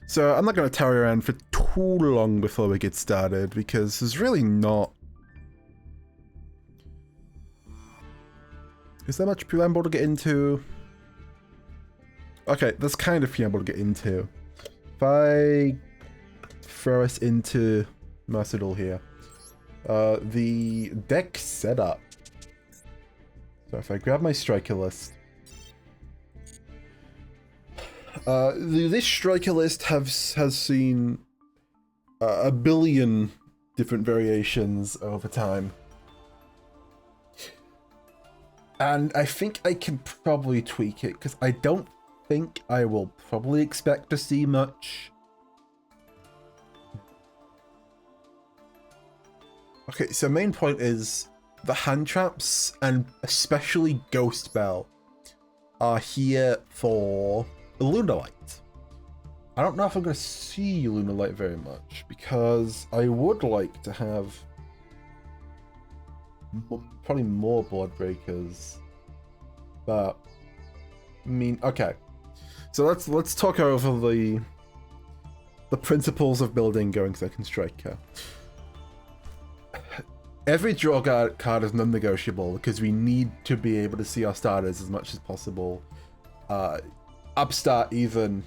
So I'm not going to tarry around for too long before we get started, because there's really not... Is there much preamble to get into? Okay, there's kind of preamble to get into. If I throw us into Master Duel here. The deck setup. So if I grab my striker list. This striker list has seen a billion different variations over time. And I think I can probably tweak it, because I don't think I will probably expect to see much. Okay, so main point is the hand traps, and especially Ghost Bell, are here for Lunalight. I don't know if I'm going to see Lunalight very much, because I would like to have probably more board breakers. But I mean, okay. So let's talk over the principles of building Going Second Striker. Every draw card is non-negotiable, because we need to be able to see our starters as much as possible. Upstart even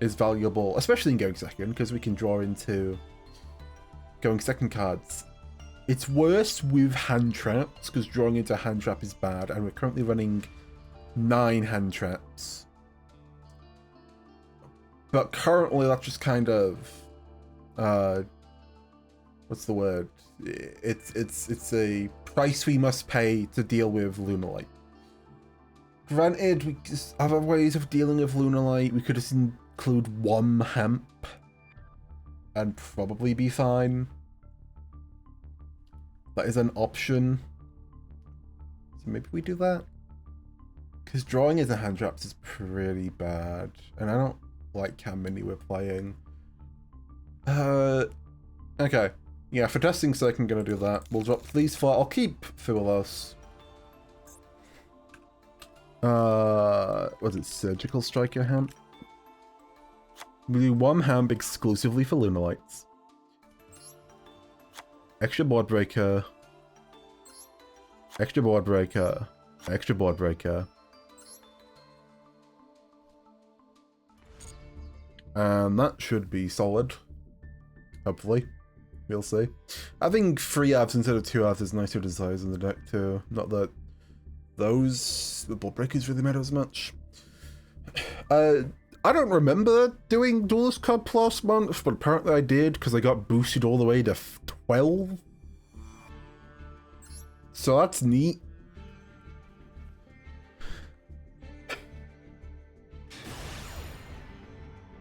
is valuable, especially in Going Second, because we can draw into Going Second cards. It's worse with hand traps, because drawing into a hand trap is bad, and we're currently running 9 hand traps. But currently that's just kind of what's the word? It's a price we must pay to deal with Lunalight. Granted, we just have other ways of dealing with Lunalight. We could just include 1 hemp and probably be fine. That is an option. So maybe we do that. Because drawing into hand traps is pretty bad. And I don't like how many we're playing. Okay. Yeah, for testing sake, I'm going to do that. We'll drop these 4. I'll keep Fuelos. Was it Surgical Striker Hemp? We'll do 1 hemp exclusively for Lunalights. Extra board breaker. Extra board breaker. Extra board breaker. And that should be solid. Hopefully. We'll see. Having 3 halves instead of 2 halves is nicer to size in the deck too. Not that the board breakers really matter as much. I don't remember doing Duelist Cup last month, but apparently I did, because I got boosted all the way to 12. So that's neat.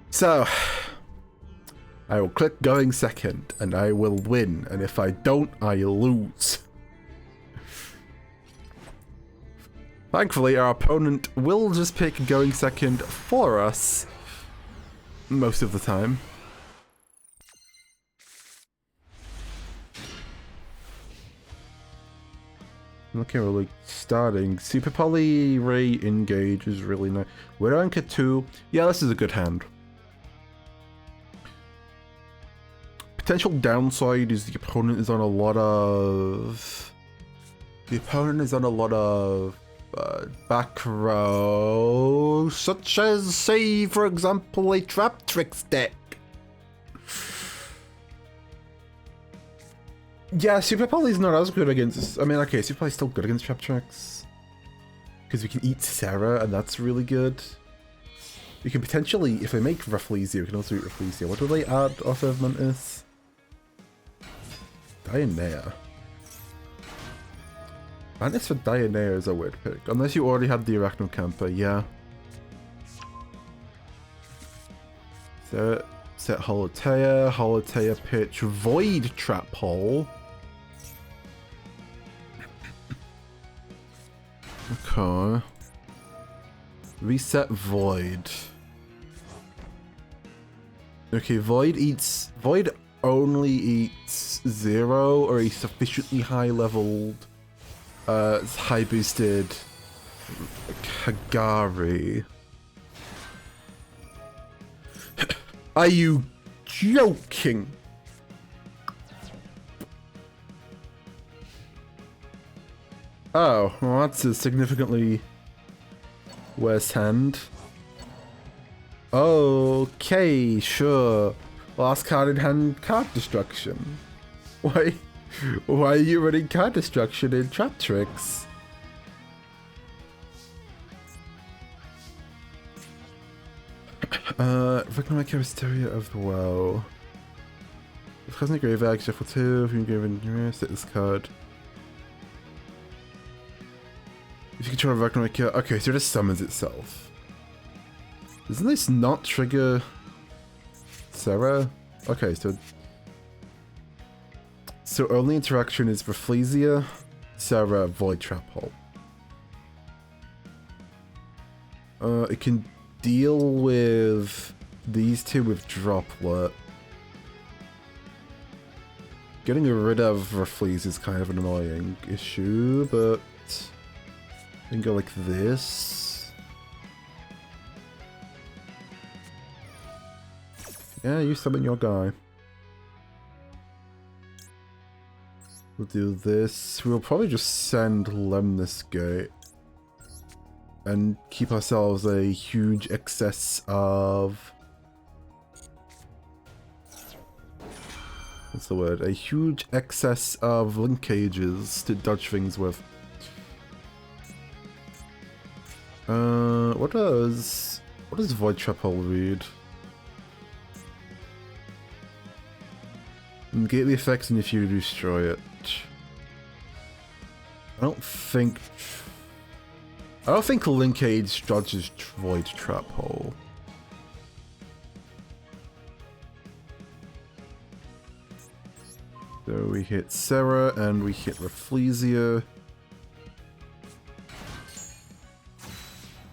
So, I will click Going Second, and I will win, and if I don't, I lose. Thankfully, our opponent will just pick Going Second for us most of the time. Okay, we're like starting. Super Poly Ray Engage is really nice. We're Anchor 2. Yeah, this is a good hand. Potential downside is the opponent is on a lot of... back row, such as, say, for example, a Trap Tricks deck. Yeah, Super Poly's not as good against... I mean, okay, Super Poly's still good against Trap Tricks. Because we can eat Sarah, and that's really good. We can potentially, if we make Rafflesia, we can also eat Rafflesia. What do they add off of Mantis? Dianea. Mantis for Dianea is a weird pick. Unless you already had the Arachnocamper, yeah. Set Holotea pitch, Void Trap Hole. Okay. Reset Void. Okay, Void only eats 0 or a sufficiently high leveled, high boosted Kagari. Are you joking? Oh, well that's a significantly worse hand. Okay, sure. Last card in hand, card destruction. Why are you running card destruction in trap tricks? Recognize Hysteria of the Well. If cousin graveyard, shuffle 2, if you give in set this card. If you control Ragnarok, okay, so it just summons itself. Doesn't this not trigger Sarah? Okay, so only interaction is Rafflesia, Sarah, Void Trap Hole. It can deal with these two with Droplet. Getting rid of Rafflesia is kind of an annoying issue, but I can go like this. Yeah, you summon your guy. We'll do this. We'll probably just send Lemniscate and keep ourselves a huge excess of... What's the word? A huge excess of linkages to dodge things with. What does Void Trap Hole read? Negate the effects and if you destroy it. I don't think Linkage dodges Void Trap Hole. So we hit Sarah and we hit Rafflesia.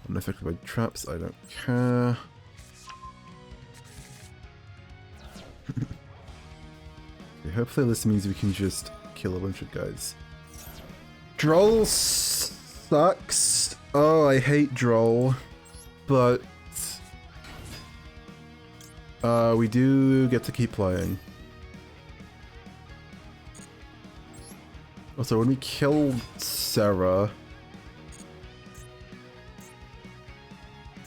Unaffected by traps, I don't care. Okay, hopefully this means we can just kill a bunch of guys. Droll sucks. Oh, I hate Droll. But we do get to keep playing. Also, when we kill Sarah...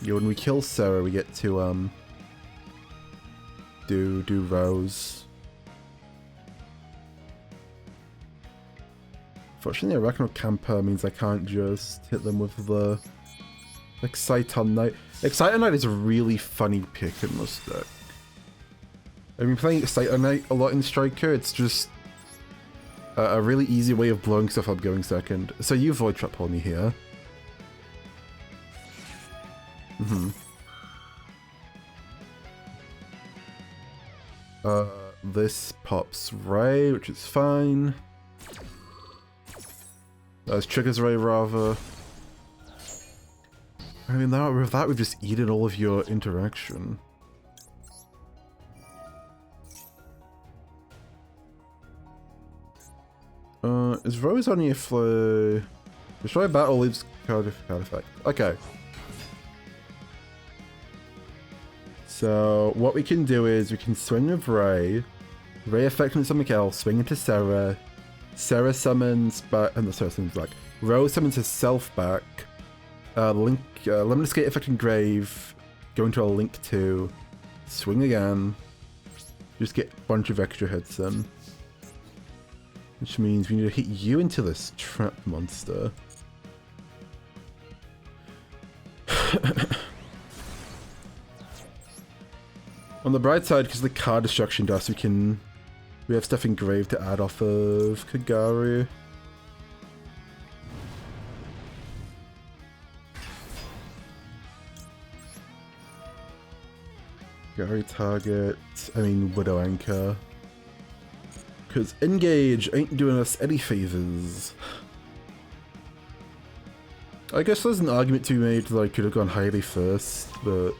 Yeah, when we kill Sarah, we get to, do Rose. Fortunately, Arachno Camper means I can't just hit them with the Exciton Knight. Exciton Knight is a really funny pick in this deck. I've been playing Exciton Knight a lot in Striker, it's just a really easy way of blowing stuff up going second. So you Void Trap Hole me here. This pops Ray, which is fine. This triggers Ray rather. I mean, with that we've just eaten all of your interaction. Is Rose only a flow? Destroy battle leaves card effect. Okay. So what we can do is we can swing with Ray. Ray affecting something else, swing into Sarah. Sarah summons back, and the Sarah summons back. Rose summons herself back. Lemon Escape affecting Grave. Go into a Link 2. Swing again. Just get a bunch of extra hits in. Which means we need to hit you into this trap monster. On the bright side, because of the card destruction dust, we have stuff engraved to add off of Kagari. Kagari target, Widow Anchor. Because Engage ain't doing us any favors. I guess there's an argument to be made that I could have gone Highly first, but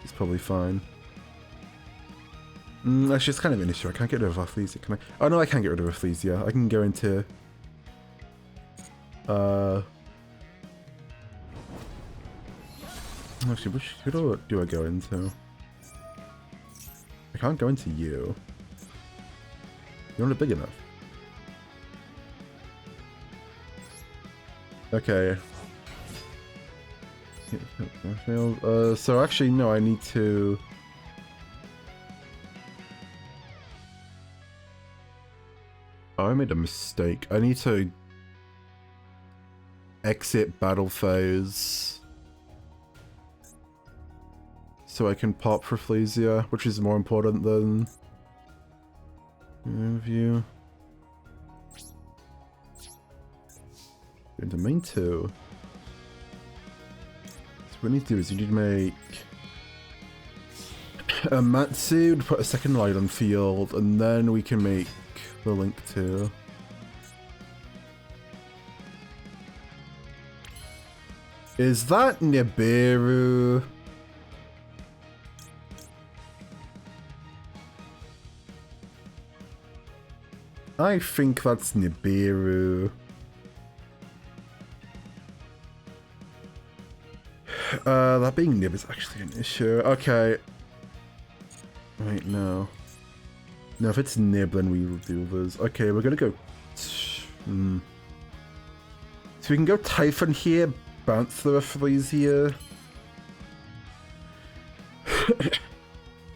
it's probably fine. Actually, it's kind of an issue. I can't get rid of Rafflesia, can I? Oh no, I can get rid of Rafflesia. I can go into... Actually, who do I go into? can't go into you. You're not big enough. Okay. So actually, no, I need to... Oh, I made a mistake. I need to exit battle phase so I can pop for Flesia, which is more important than review. Into main 2. So what we need to do is you need to make a Matsu to put a second light on field, and then we can make the Link 2. Is that Nibiru? I think that's Nibiru. That being Nib is actually an issue. Okay. Wait, no. No, if it's Nib, then we will do this. Okay, we're gonna go... So we can go Typhon here, bounce the referees here.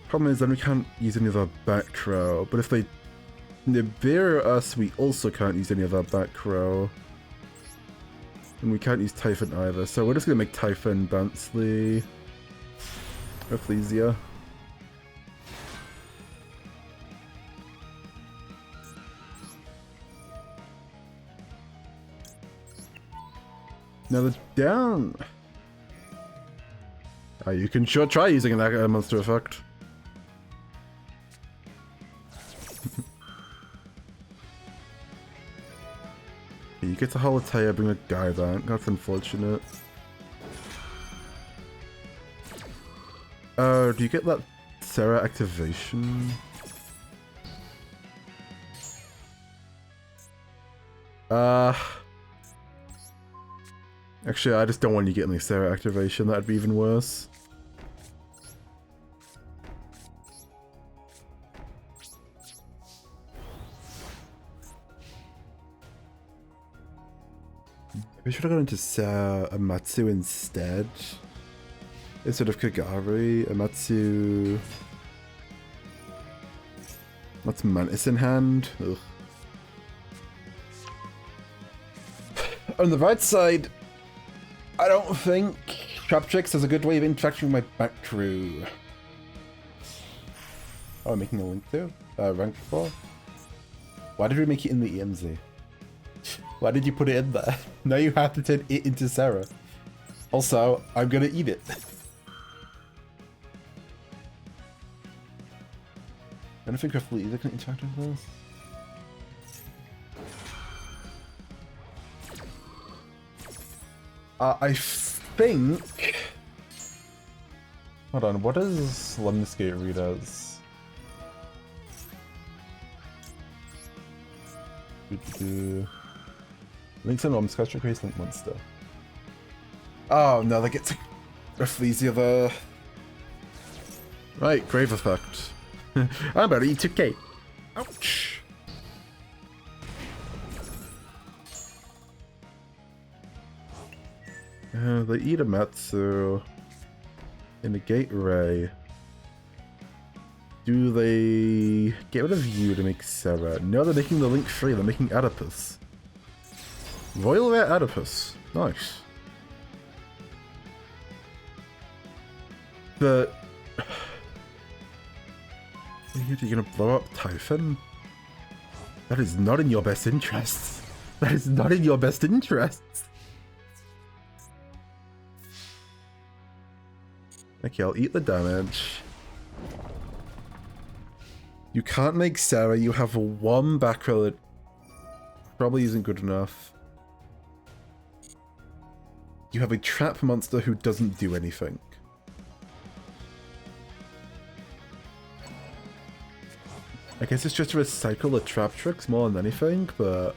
Problem is, then we can't use any of our back row. But if they Nibiru us, we also can't use any of our back row. And we can't use Typhon either, so we're just gonna make Typhon bounce the Rafflesia. Now the down. Oh, you can sure try using that monster effect. You get to Holotea, bring a guy back. That's unfortunate. Oh, do you get that Sarah activation? Actually, I just don't want you getting the Sarah activation. That'd be even worse. We should have gone into Amatsu instead. Instead of Kagari. Amatsu... That's Mantis in hand. Ugh. On the right side, I don't think Trap Tricks is a good way of interacting with my back crew. Oh, I'm making a link too? Rank 4? Why did we make it in the EMZ? Why did you put it in there? Now you have to turn it into Sarah. Also, I'm gonna eat it. I don't think Raffle either can interact with this. I think... Hold on, what does Lemniscate read as? Link's an Omscotch Increase Link Monster. Oh no, they get to Rafflesia there. Right, Grave Effect. I'm about to eat 2K. Ouch. They eat a Matsu. Negate Ray. Do they get rid of you to make Sarah? No, they're making the Link free. They're making Oedipus. Royal Rare Oedipus. Nice. But... You're gonna blow up Typhon? That is not in your best interests. That is not in your best interests. Okay, I'll eat the damage. You can't make Sarah, you have one back row that probably isn't good enough. You have a trap monster who doesn't do anything. I guess it's just to recycle the trap tricks more than anything, but...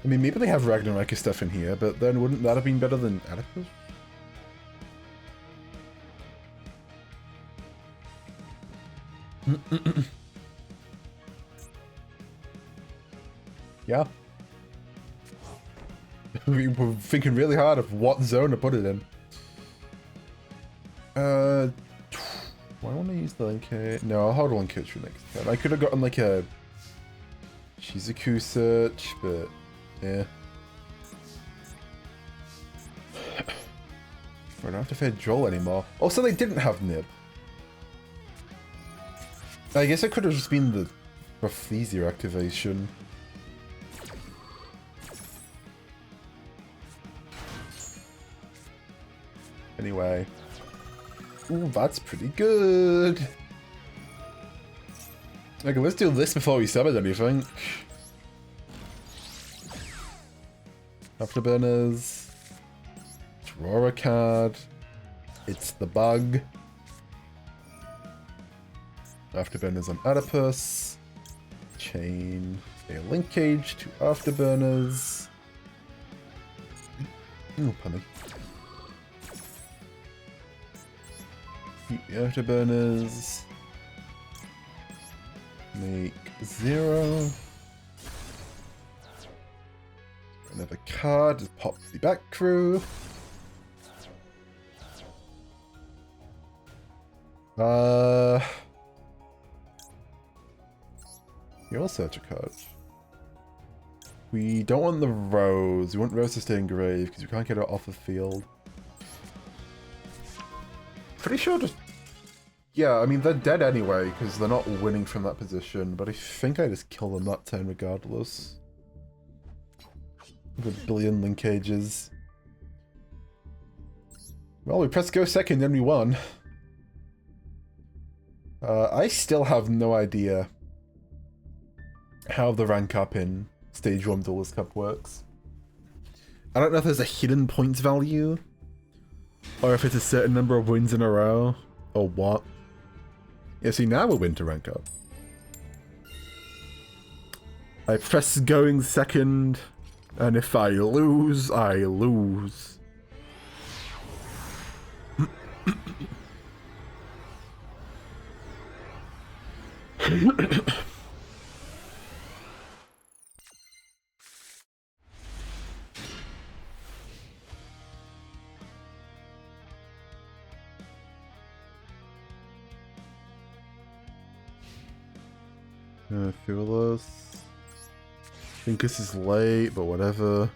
I mean, maybe they have Ragnarok stuff in here, but then wouldn't that have been better than Oedipus? Yeah. We were thinking really hard of what zone to put it in. Do I want to use the linkage? No, I'll hold on linkage for next time. I could have gotten like a Shizuku search, but yeah. I don't have to fear Duel anymore. Also, they didn't have Nib. I guess it could have just been the Rafflesia activation. Anyway. Ooh, that's pretty good. Okay, let's do this before we summon anything. Afterburners. Draw a card. It's the bug. Afterburners on Adipus. Chain a linkage to Afterburners. Ooh, punny. Keep the Afterburners. Make 0. Another card, just pop the back crew. You'll search a card. We don't want the Rose. We want Rose to stay in grave because we can't get her off the field. Pretty sure just... Yeah, I mean, they're dead anyway because they're not winning from that position, but I think I just kill them that turn regardless. With a billion linkages. Well, we pressed go second and we won. I still have no idea how the rank up in Stage 1 Duelist Cup works. I don't know if there's a hidden points value, or if it's a certain number of wins in a row, or what. Yeah, see, now we'll win to rank up. I press going second, and if I lose, I lose. Fearless. I think this is late, but whatever.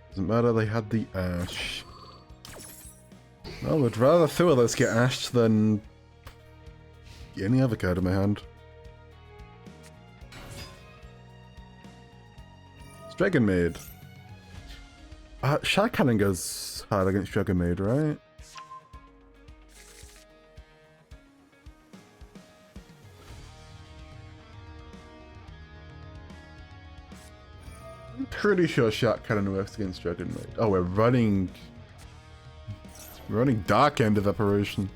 Doesn't matter, they had the Ash. No, I'd rather Fearless get ashed than any other card in my hand. It's Dragon Maid. Shark Cannon goes hard against Dragon Maid, right? I'm pretty sure Shark Cannon works against Dragon Maid. Oh, we're running Dark End of Evaporation.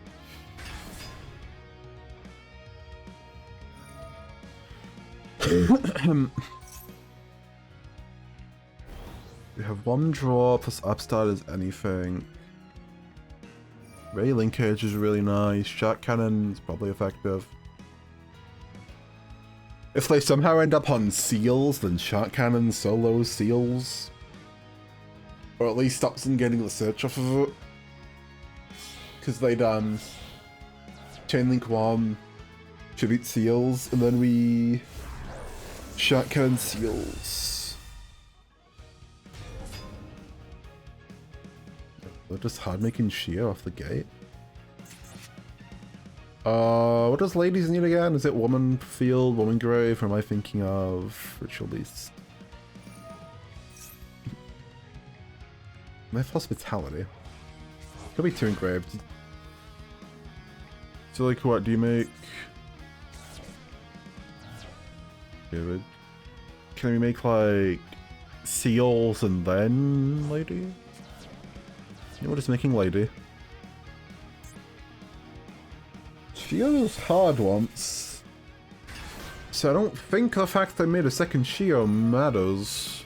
We have one draw plus upstart as anything. Ray Linkage is really nice. Shark Cannon is probably effective. If they somehow end up on Seals, then Shark Cannon solos Seals. Or at least stops them getting the search off of it. Because they'd Chainlink 1, Tribute Seals, and then we Shark Cannon Seals. They're just hard making Shio off the gate. What does ladies need again? Is it Woman Field, Woman Grave, or am I thinking of Ritual Beast? Myth Hospitality. Could be 2 engraved. So like what do you make? David. Can we make like Seals and then Lady? You know what it's making Lady. Shio was hard once. So I don't think the fact they made a second Shio matters.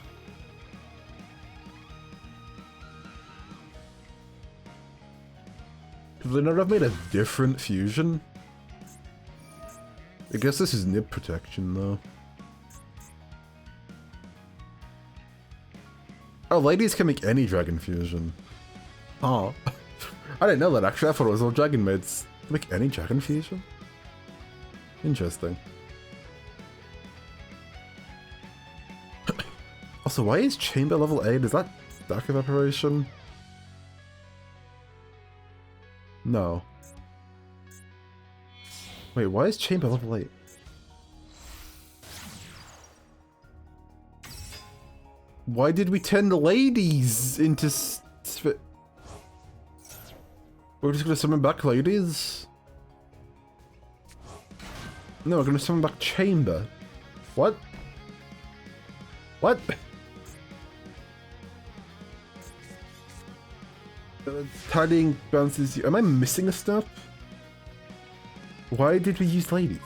Should they not have made a different fusion? I guess this is nib protection, though. Oh, ladies can make any dragon fusion. Oh. I didn't know that, actually. I thought it was all dragon maids. Make any dragon fusion? Interesting. Also, why is chamber level 8? Is that dark evaporation? No. Wait, why is chamber level 8? Why did we turn the ladies into we're just gonna summon back ladies? No, we're gonna summon back chamber. What? What? Tidying bounces. Am I missing a step? Why did we use ladies?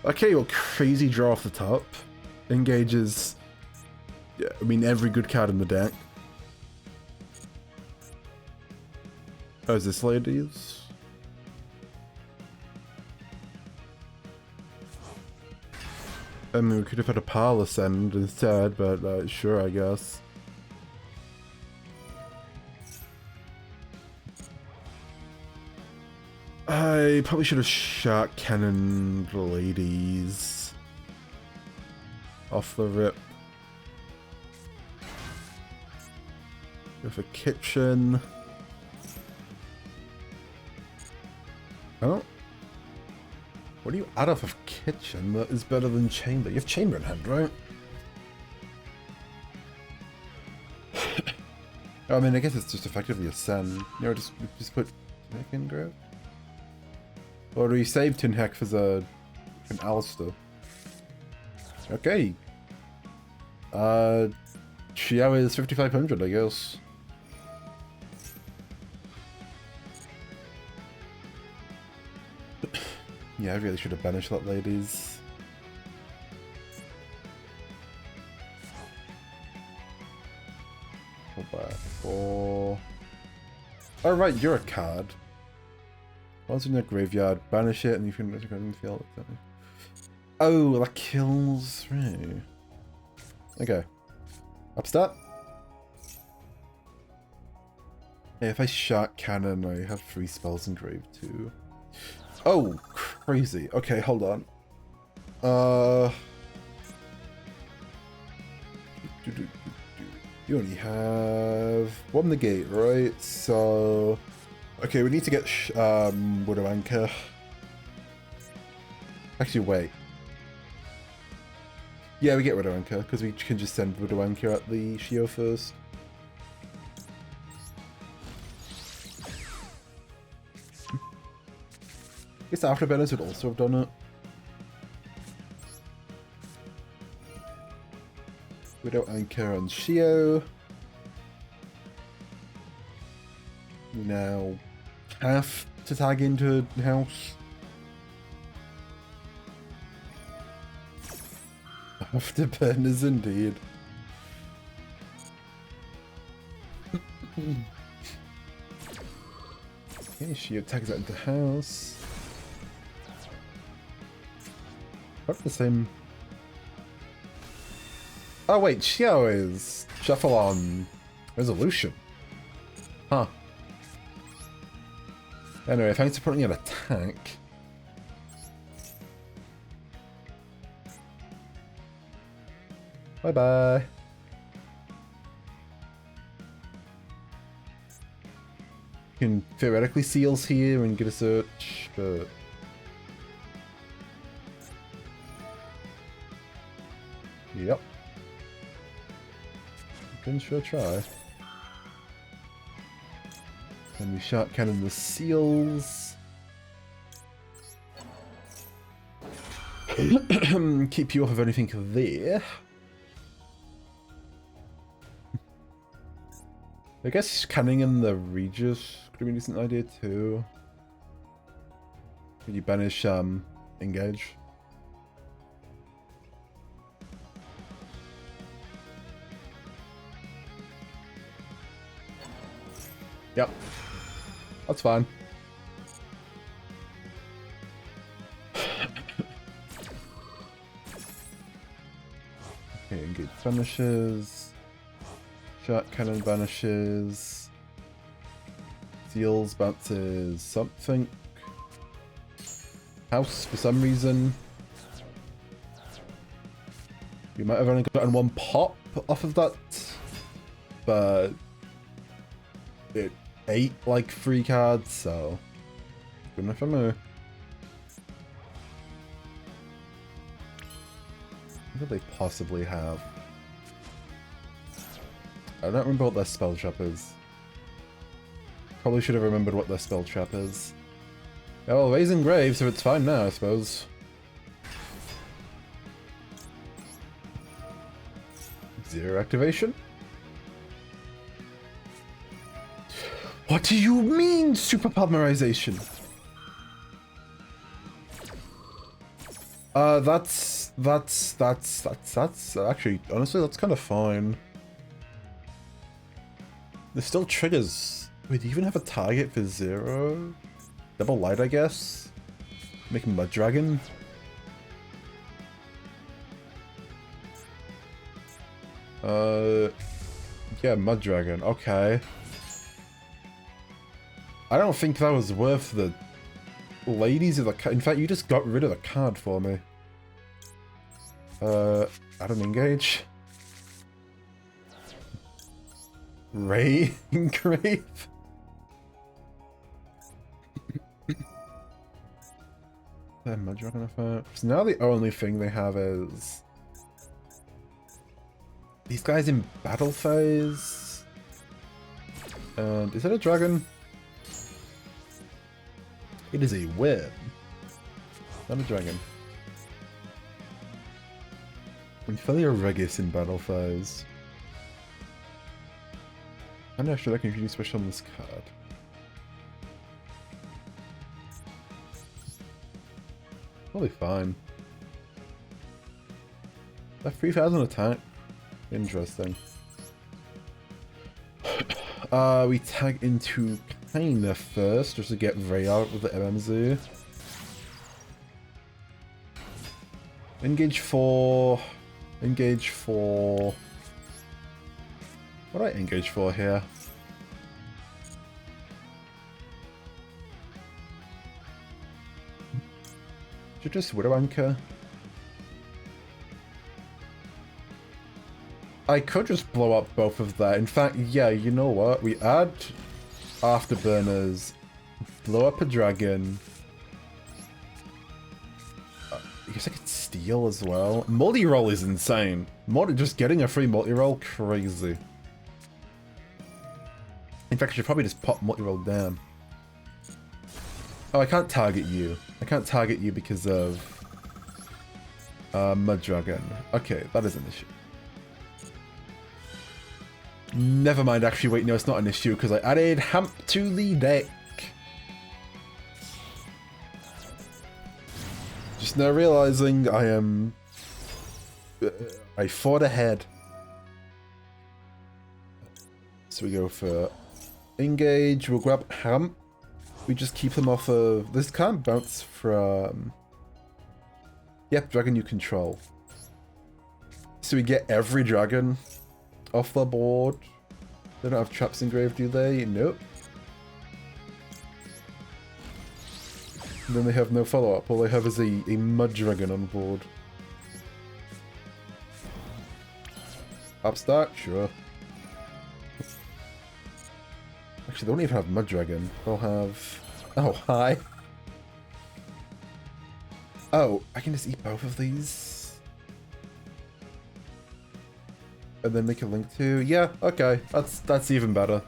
Okay, well, crazy draw off the top. Engages. Yeah, I mean, every good card in the deck. Oh, is this ladies? I mean, we could have had a pile ascend instead, but sure, I guess. I probably should have shot cannon the ladies off the rip. With a kitchen. Oh. What do you add off of kitchen that is better than chamber? You have chamber in hand, right? I mean, I guess it's just effectively a send. You know, just put Tinheck in grab. Or do we save Tinheck for the an Alistair? Okay. Xiao is 5500, I guess. Yeah, I really should have banished that, ladies. Go back. Oh, right, you're a card. Once in your graveyard, banish it, and you can feel it. Oh, that kills through. Okay. Upstart. Yeah, if I shot cannon, I have 3 spells engraved too. Oh, crazy. Okay, hold on. You only have 1 negate, right? So, okay, we need to get Widow Anchor. Actually, wait. Yeah, we get Widow Anchor because we can just send Widow Anchor at the Yugioh first. I guess Afterburners would also have done it. Widow Anchor on Yugioh. We now have to tag into the house. Afterburners indeed. Okay, Yugioh tags that into house. What's the same? Oh wait, Yugioh is Shuffle on Resolution. Huh. Anyway, thanks for putting an attack. Bye bye. You can theoretically seals here and get a search, but yep. You can sure try. And we shot cannon the seals. Keep you off of anything there. I guess canning in the Regis could be a decent idea too. Could you banish engage? Yep. That's fine. Okay, engage vanishes. Shark cannon vanishes. Seals bounces something. House for some reason. You might have only gotten one pop off of that, but it ate like 3 cards, so good enough for me. What do they possibly have? I don't remember what their spell trap is. Probably should have remembered what their spell trap is. Yeah, well, Raising Grave, so it's fine now, I suppose. Zero activation? What do you mean, super polymerization? That's actually, honestly, that's kind of fine. There's still triggers. Wait, do you even have a target for 0? Double light, I guess? Make a Mud Dragon? Yeah, Mud Dragon, okay. I don't think that was worth the ladies of the card. In fact, you just got rid of the card for me. Add an engage. Ray Grave? Mud Dragon effect. So now the only thing they have is these guys in battle phase. And is it a dragon? It is a worm. Not a dragon. And Felia Regis in battle phase. I'm not sure I can introduce special on this card. Probably fine. That 3000 attack. Interesting. We tag into Kaina first, just to get Ray out with the MMZ. Engage 4. Engage 4. What do I engage for here? Should just Widow Anchor. I could just blow up both of that. In fact, yeah, you know what? We add Afterburners, blow up a dragon. I guess I could steal as well. Multi-roll is insane. Just getting a free multi-roll, crazy. In fact, I should probably just pop multi-roll down. Oh, I can't target you. I can't target you because of Mud Dragon. Okay, that is an issue. Never mind, actually, wait, no, it's not an issue because I added Hamp to the deck. Just now realizing I am... I fought ahead. So we go for engage, we'll grab Hamp. We just keep them off of... This can't bounce from... Yep, dragon you control. So we get every dragon off the board. They don't have traps engraved, do they? Nope. And then they have no follow-up. All they have is a Mud Dragon on board. Upstart? Sure. Actually, they don't even have Mud Dragon. They'll have... Oh, hi. Oh, I can just eat both of these? And then make a link to... Yeah, okay. That's even better.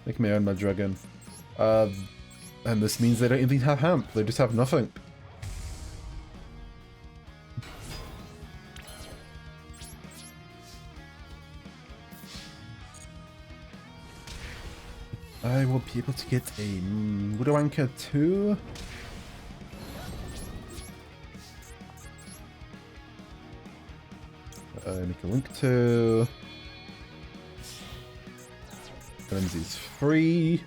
Make my own Mud Dragon. And this means they don't even have Hamp. They just have nothing. I will be able to get a Widow Anchor 2. Make a link to... Frenzy's free.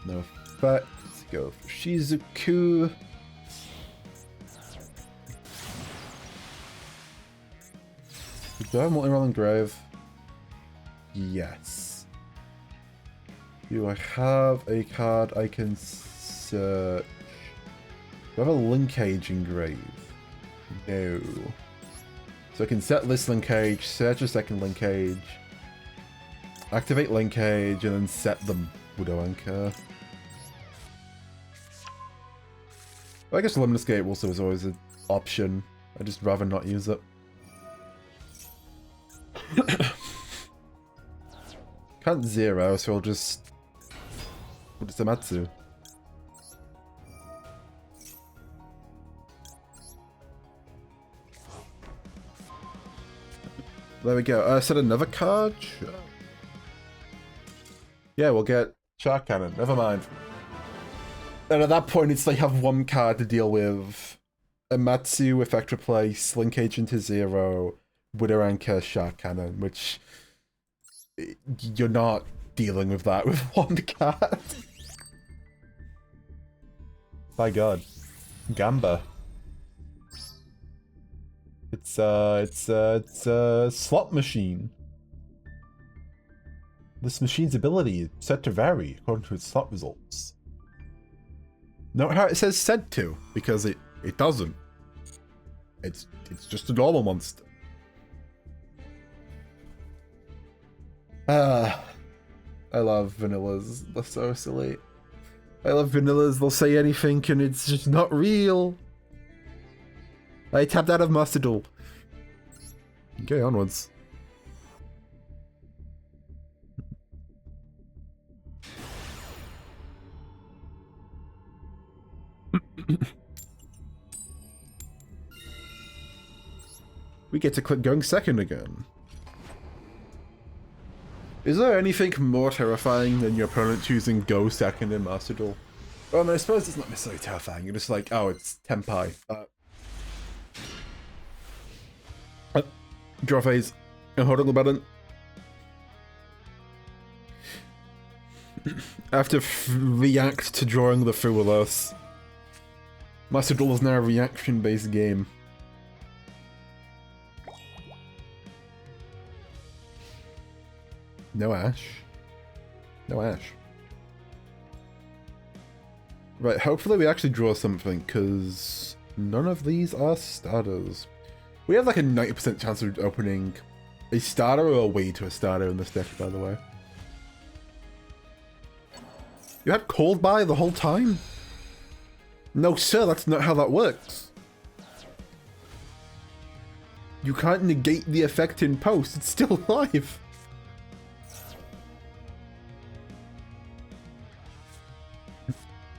No effect. Let's go for Shizuku. Do I have multi-rolling grave? Yes. Do I have a card I can search? Do I have a linkage engrave? No. So I can set this linkage, search a second linkage, activate linkage, and then set the Widow Anchor. I guess Limit Escape also is always an option. I'd just rather not use it. Can't zero, so I'll just... We'll just Amatsu. There we go. Set another card? Sure. Yeah, we'll get Shark Cannon. Never mind. And at that point, it's like have one card to deal with. Amatsu, Effect Replace, Linkage into zero, Widow Anchor, Shark Cannon, which... You're not dealing with that with one card. By God. Gamba. It's a slot machine. This machine's ability is set to vary according to its slot results. Note how it says said to, because it doesn't. It's just a normal monster. I love vanillas. They're so silly. I love vanillas. They'll say anything and it's just not real. I tapped out of Master Duel. Okay, onwards. We get to click going second again. Is there anything more terrifying than your opponent choosing go second in Master Duel? Well, I mean, I suppose it's not necessarily terrifying. You're just like, oh, it's Tenpai. Draw phase. And holding the button. I have to react to drawing the through with us. Master Duel is now a reaction-based game. No Ash. No Ash. Right, hopefully we actually draw something, because none of these are starters. We have like a 90% chance of opening a starter or a way to a starter in this deck, by the way. You had Cold By the whole time? No, sir, that's not how that works. You can't negate the effect in post, it's still alive.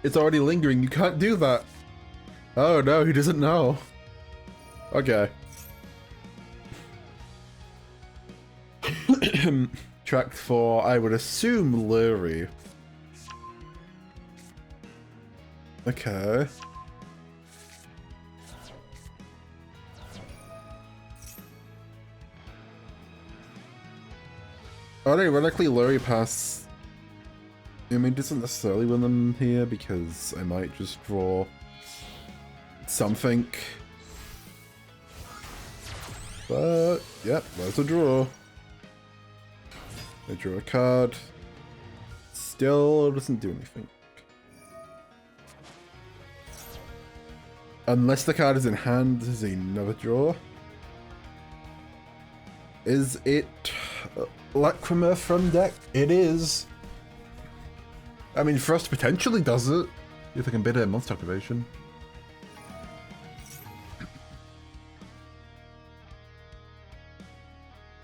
It's already lingering, you can't do that. Oh no, he doesn't know. Okay. Track 4, I would assume Lurie. Okay. Ironically, Lurie pass. I mean, it doesn't necessarily win them here because I might just draw something. But, yep, there's a draw. I drew a card. Still doesn't do anything. Unless the card is in hand, this is another draw. Is it Lacrima from deck? It is. I mean, Frost potentially does it. If I can bid a monster activation.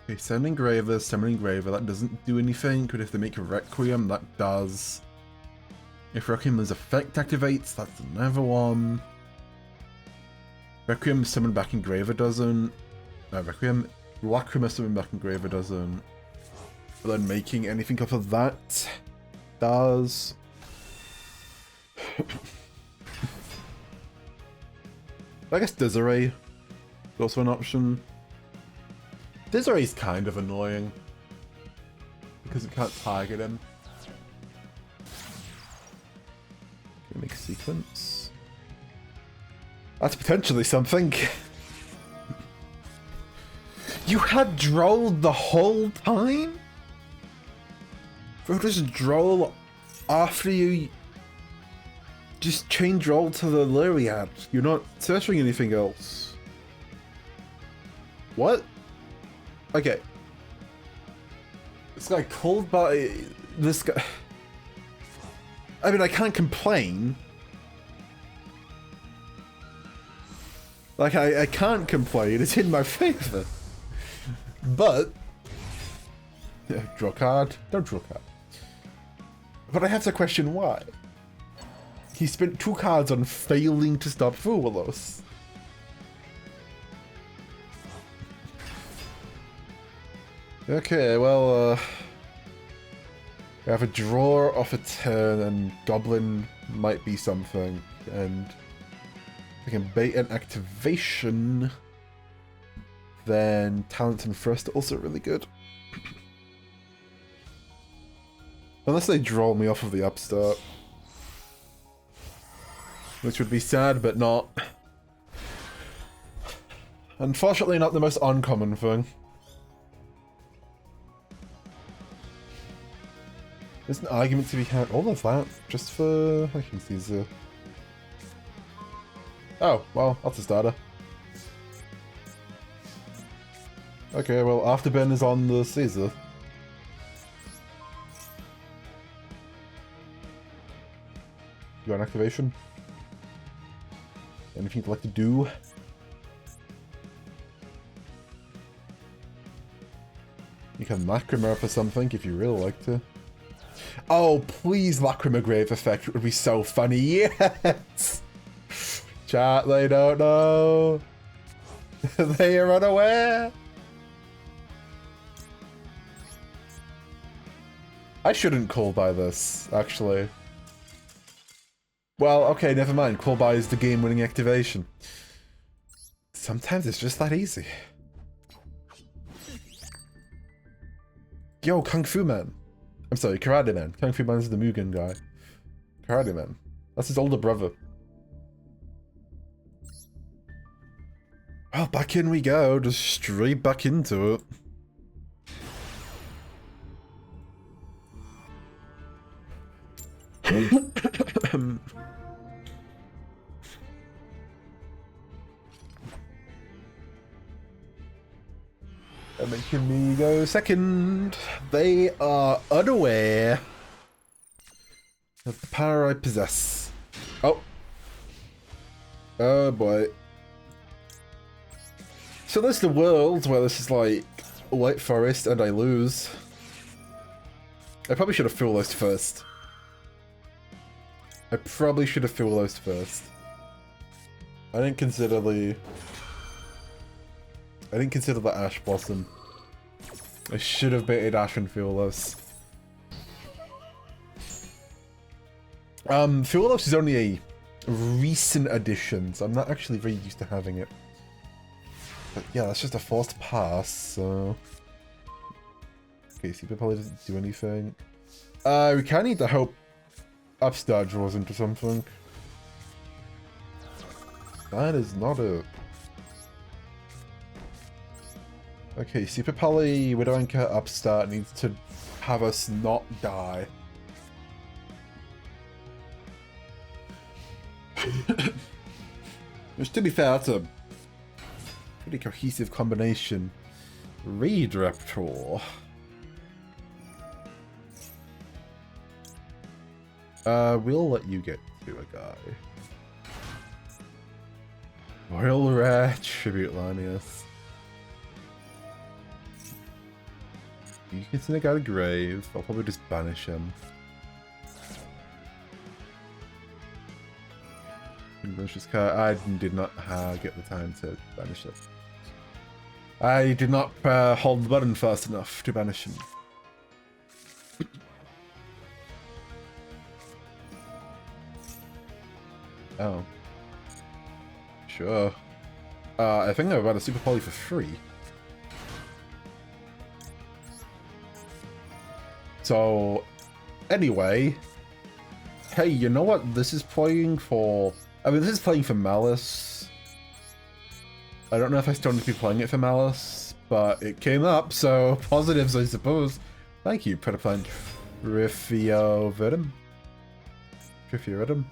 Okay, send Engraver, summon Engraver, that doesn't do anything, but if they make a Requiem, that does. If Requiem's effect activates, that's another one. Requiem summon back Engraver doesn't. No, Requiem, Lacrima summon back Engraver doesn't. But then making anything off of that does. I guess Desiree is also an option. Desiree's kind of annoying. because we can't target him. Can we make a sequence? That's potentially something. You had Droll the whole time? Bro, just Droll after you just change Droll to the Lyriad. You're not searching anything else. What? Okay. This guy called by this guy. I mean, I can't complain. Like, I can't complain. It's in my favor. But yeah, draw card. Don't draw card. But I have to question why. He spent 2 cards on failing to stop Fuelos. Okay, well, we have a draw off a turn, and Goblin might be something, and we can bait an activation. Then Talent and Thrust are also really good. Unless they draw me off of the upstart. Which would be sad, but not. Unfortunately, not the most uncommon thing. There's an argument to be had. All of that just for. I can see the. Oh, well, that's a starter. Okay, well, Afterburn is on the Caesar. You got an activation? Anything you'd like to do? You can Lacrima for something if you really like to. Oh, please, Lacrima Grave Effect. It would be so funny. Yes! Chat, they don't know. They are unaware. I shouldn't call by this, actually. Well, okay, never mind. Call by is the game-winning activation. Sometimes it's just that easy. Yo, Kung Fu Man. I'm sorry, Karate Man. Kung Fu Man is the Mugen guy. Karate Man. That's his older brother. Well, back in we go. Just straight back into it. They're making me go second. They are unaware of the power I possess. Oh. Oh boy. So there's the world where this is like White Forest and I lose. I probably should have Fuelist first. I probably should have Fuelist first. I didn't consider the Ash Blossom. I should have baited Ash and Fuelos. Fuelos is only a recent addition, so I'm not actually very used to having it. But yeah, that's just a forced pass, so... Okay, Super probably doesn't do anything. We kinda need to hope Upstart draws into something. That is not it. Okay, Super Poly, Widow Anchor, Upstart needs to have us not die. Which, to be fair, that's a pretty cohesive combination. Raid Raptor. We'll let you get to a guy. Royal Rat, Tribute Lanius. You can send a guy to grave. I'll probably just banish him. Banish this card. I did not get the time to banish it. I did not hold the button fast enough to banish him. Oh. Sure. I think I've got a Super Poly for free. So, anyway, hey, you know what this is playing for? I mean, this is playing for Malice. I don't know if I still need to be playing it for Malice, but it came up, so positives, I suppose. Thank you, Predaplant Trifiovidum. Trifiovidum.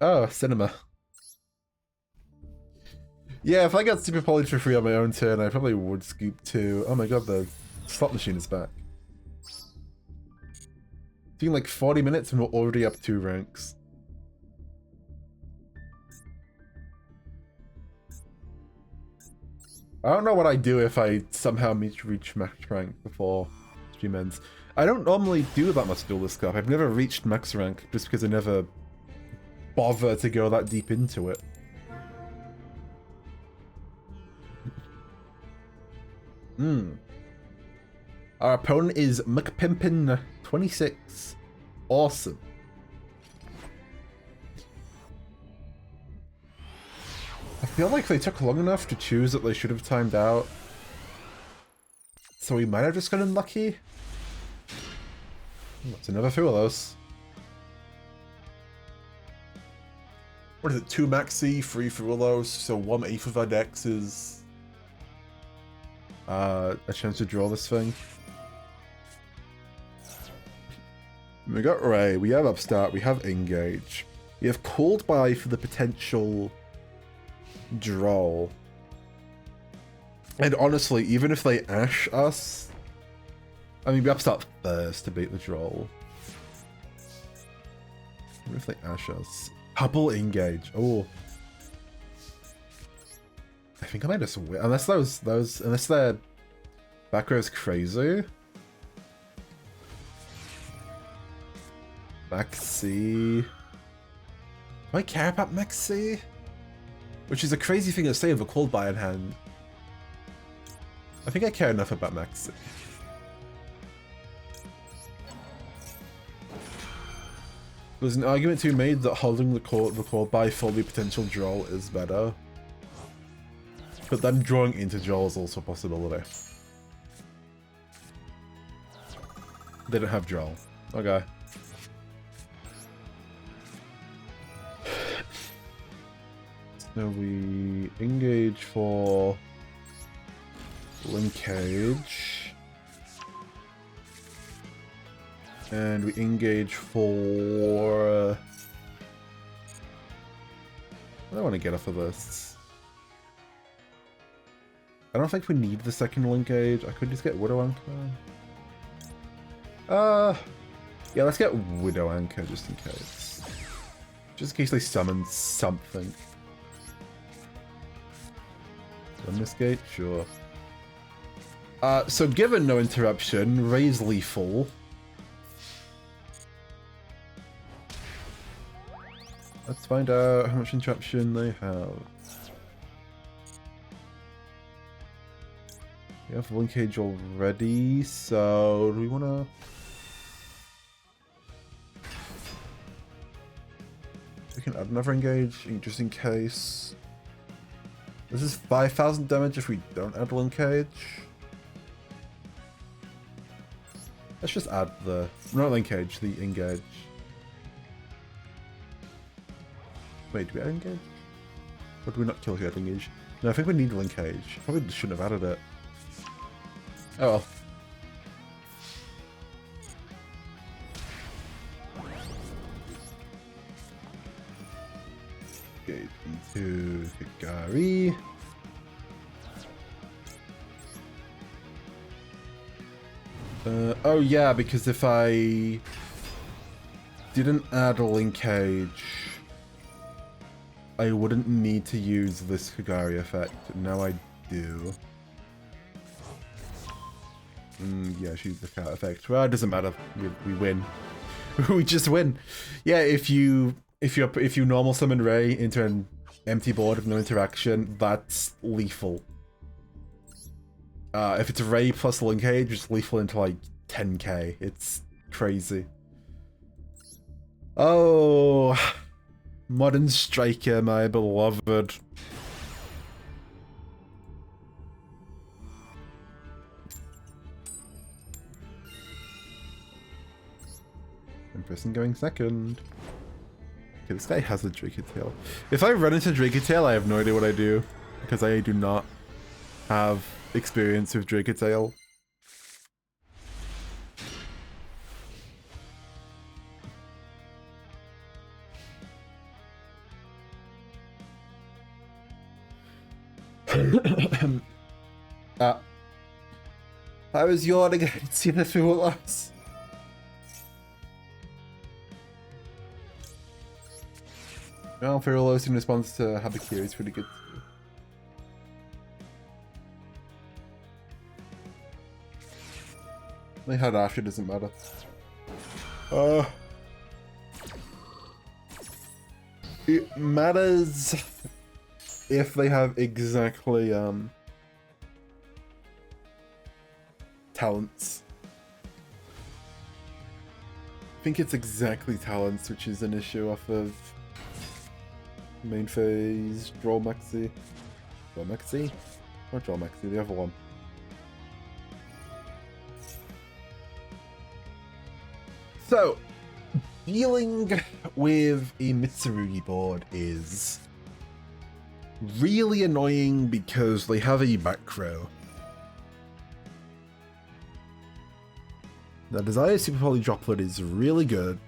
Oh, cinema. Yeah, if I got Super Poly for free on my own turn, I probably would scoop too. Oh my god, the slot machine is back. It's been like 40 minutes and we're already up 2 ranks. I don't know what I'd do if I somehow reach max rank before stream ends. I don't normally do that much Duelist Cup. I've never reached max rank just because I never bother to go that deep into it. Our opponent is McPimpin26. Awesome. I feel like they took long enough to choose that they should have timed out. So we might have just got unlucky. That's another few of those. What is it? 2 maxi, 3 Frulos, so 1/8 of our decks is a chance to draw this thing. We got Ray, we have Upstart, we have Engage. We have Called By for the potential draw. And honestly, even if they Ash us, I mean, we Upstart first to beat the draw. Even if they Ash us. Double Engage. Oh. I think I might just win. Unless unless their back row is crazy. Maxi. Do I care about Maxi? Which is a crazy thing to say with a Called By in hand. I think I care enough about Maxi. There's an argument to be made that holding the Called By for the potential draw is better. But then drawing into draw is also a possibility. They don't have draw. Okay. So we engage for linkage. And we engage for... I don't want to get off of this. I don't think we need the second linkage. I could just get Widow Anchor. Yeah, let's get Widow Anchor just in case. Just in case they summon something. Run this gate? Sure. So given no interruption, Ray's lethal. Let's find out how much interruption they have. We have linkage already, so do we want to... We can add another engage just in case. This is 5,000 damage if we don't add linkage. Let's just add the... not linkage, the engage. Wait, do we add engage? Or do we not kill here at engage? No, I think we need linkage. Probably shouldn't have added it. Oh well. Engage into Hikari. Oh yeah, because if I didn't add a linkage, I wouldn't need to use this Hikari effect. Now I do. Yeah, she's the cat effect. Well, it doesn't matter. We win. We just win. Yeah, if you normal summon Ray into an empty board with no interaction, that's lethal. If it's Ray plus linkage, it's lethal into like 10k. It's crazy. Oh, Modern Striker, my beloved. Person going second. Okay, this guy has a Dracotail. If I run into Dracotail, I have no idea what I do. Because I do not have experience with Dracotail. I was yawning. I didn't see the fool last. Well, Feralo's in response to Habakir is pretty good. They had after, doesn't matter. It matters if they have exactly talents. I think it's exactly talents, which is an issue off of main phase. Draw Maxi. Draw Maxi? Or Draw Maxi, the other one. So, dealing with a Mitsurugi board is really annoying because they have a back row. The Desire Super Poly Droplet is really good.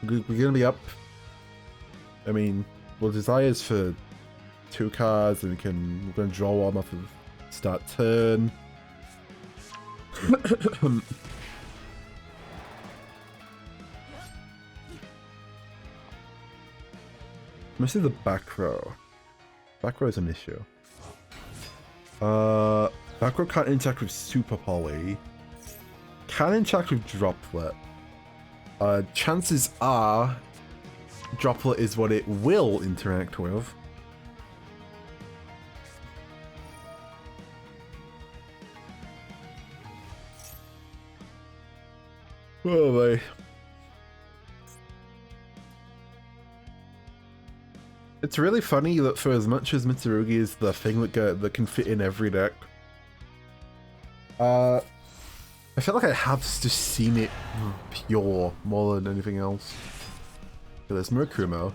We're gonna be up. I mean, well, Desire's for 2 cards, and we're gonna draw one off of start turn. Mostly the back row. Back row is an issue. Back row can't interact with Super Poly. Can interact with Droplet. Chances are Droplet is what it will interact with. Oh boy. It's really funny that for as much as Mitsurugi is the thing that can fit in every deck, I feel like I have just seen it pure more than anything else. So there's Murakumo.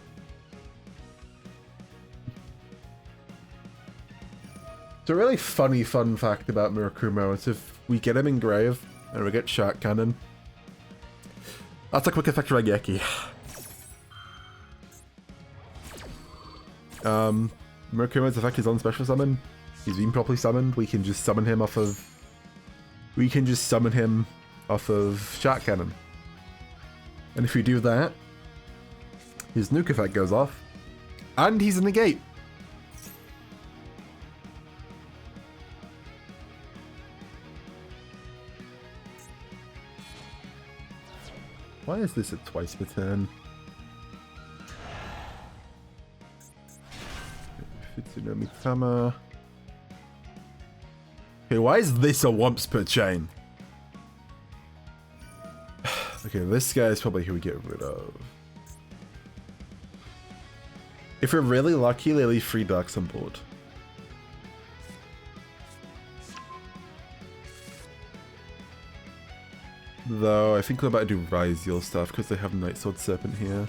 It's a really funny fun fact about Murakumo is if we get him engraved and we get Shark Cannon, that's a quick effect Raigeki. Murakumo's effect is on special summon. He's been properly summoned. We can just summon him off of Shark Cannon. And if we do that, his nuke effect goes off, and he's a negate. Why is this at twice per turn? Fitsuno Mitama. Okay, why is this a once per chain? Okay, this guy is probably who we get rid of. If we're really lucky, they leave 3 darks on board. Though, I think we're about to do Ryziel stuff because they have Night Sword Serpent here.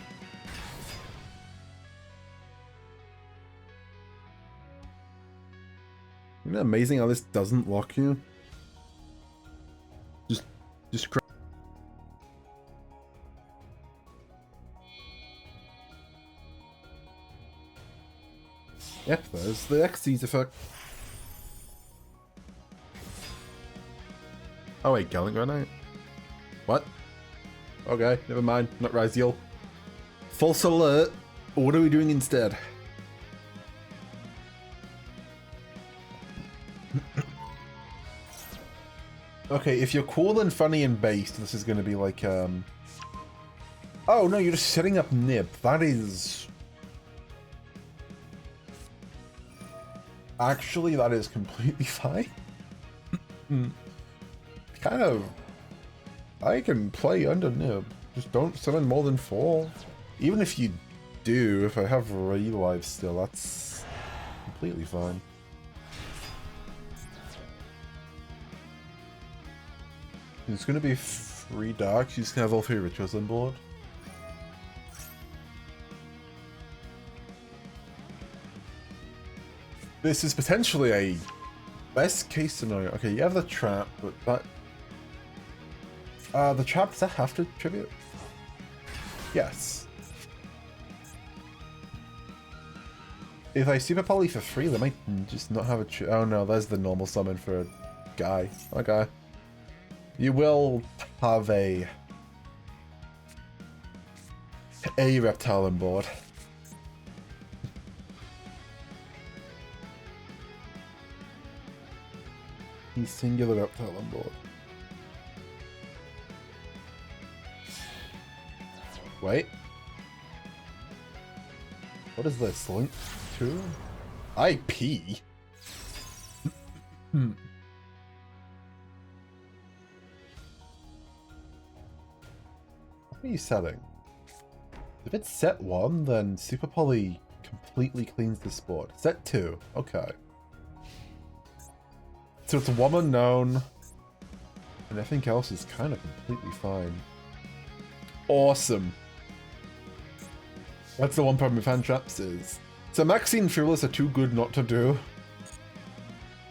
Isn't it amazing how this doesn't lock you? Just crack. Yep, there's the Xyz effect. Oh wait, Gallant Granite? What? Okay, never mind, not Ryziel. False alert! What are we doing instead? Okay, if you're cool and funny and based, this is gonna be like, oh no, you're just setting up Nib. That is... Actually, that is completely fine. Kind of... I can play under Nib. Just don't summon more than 4. Even if you do, if I have Relive still, that's completely fine. It's gonna be 3 darks, you just can have all 3 rituals on board. This is potentially a best case scenario. Okay, you have the trap, but that... the trap, does that have to tribute? Yes. If I super poly for 3, they might just not have a oh no, there's the normal summon for a guy. Okay. You will have a reptile on board. Singular reptile on board. Wait. What is this? Link to IP? What are you setting? If it's set 1, then Super Poly completely cleans this board. Set 2. Okay. So it's 1 unknown, and everything else is kind of completely fine. Awesome. That's the one problem with hand traps is. So Maxine and Fearless are too good not to do.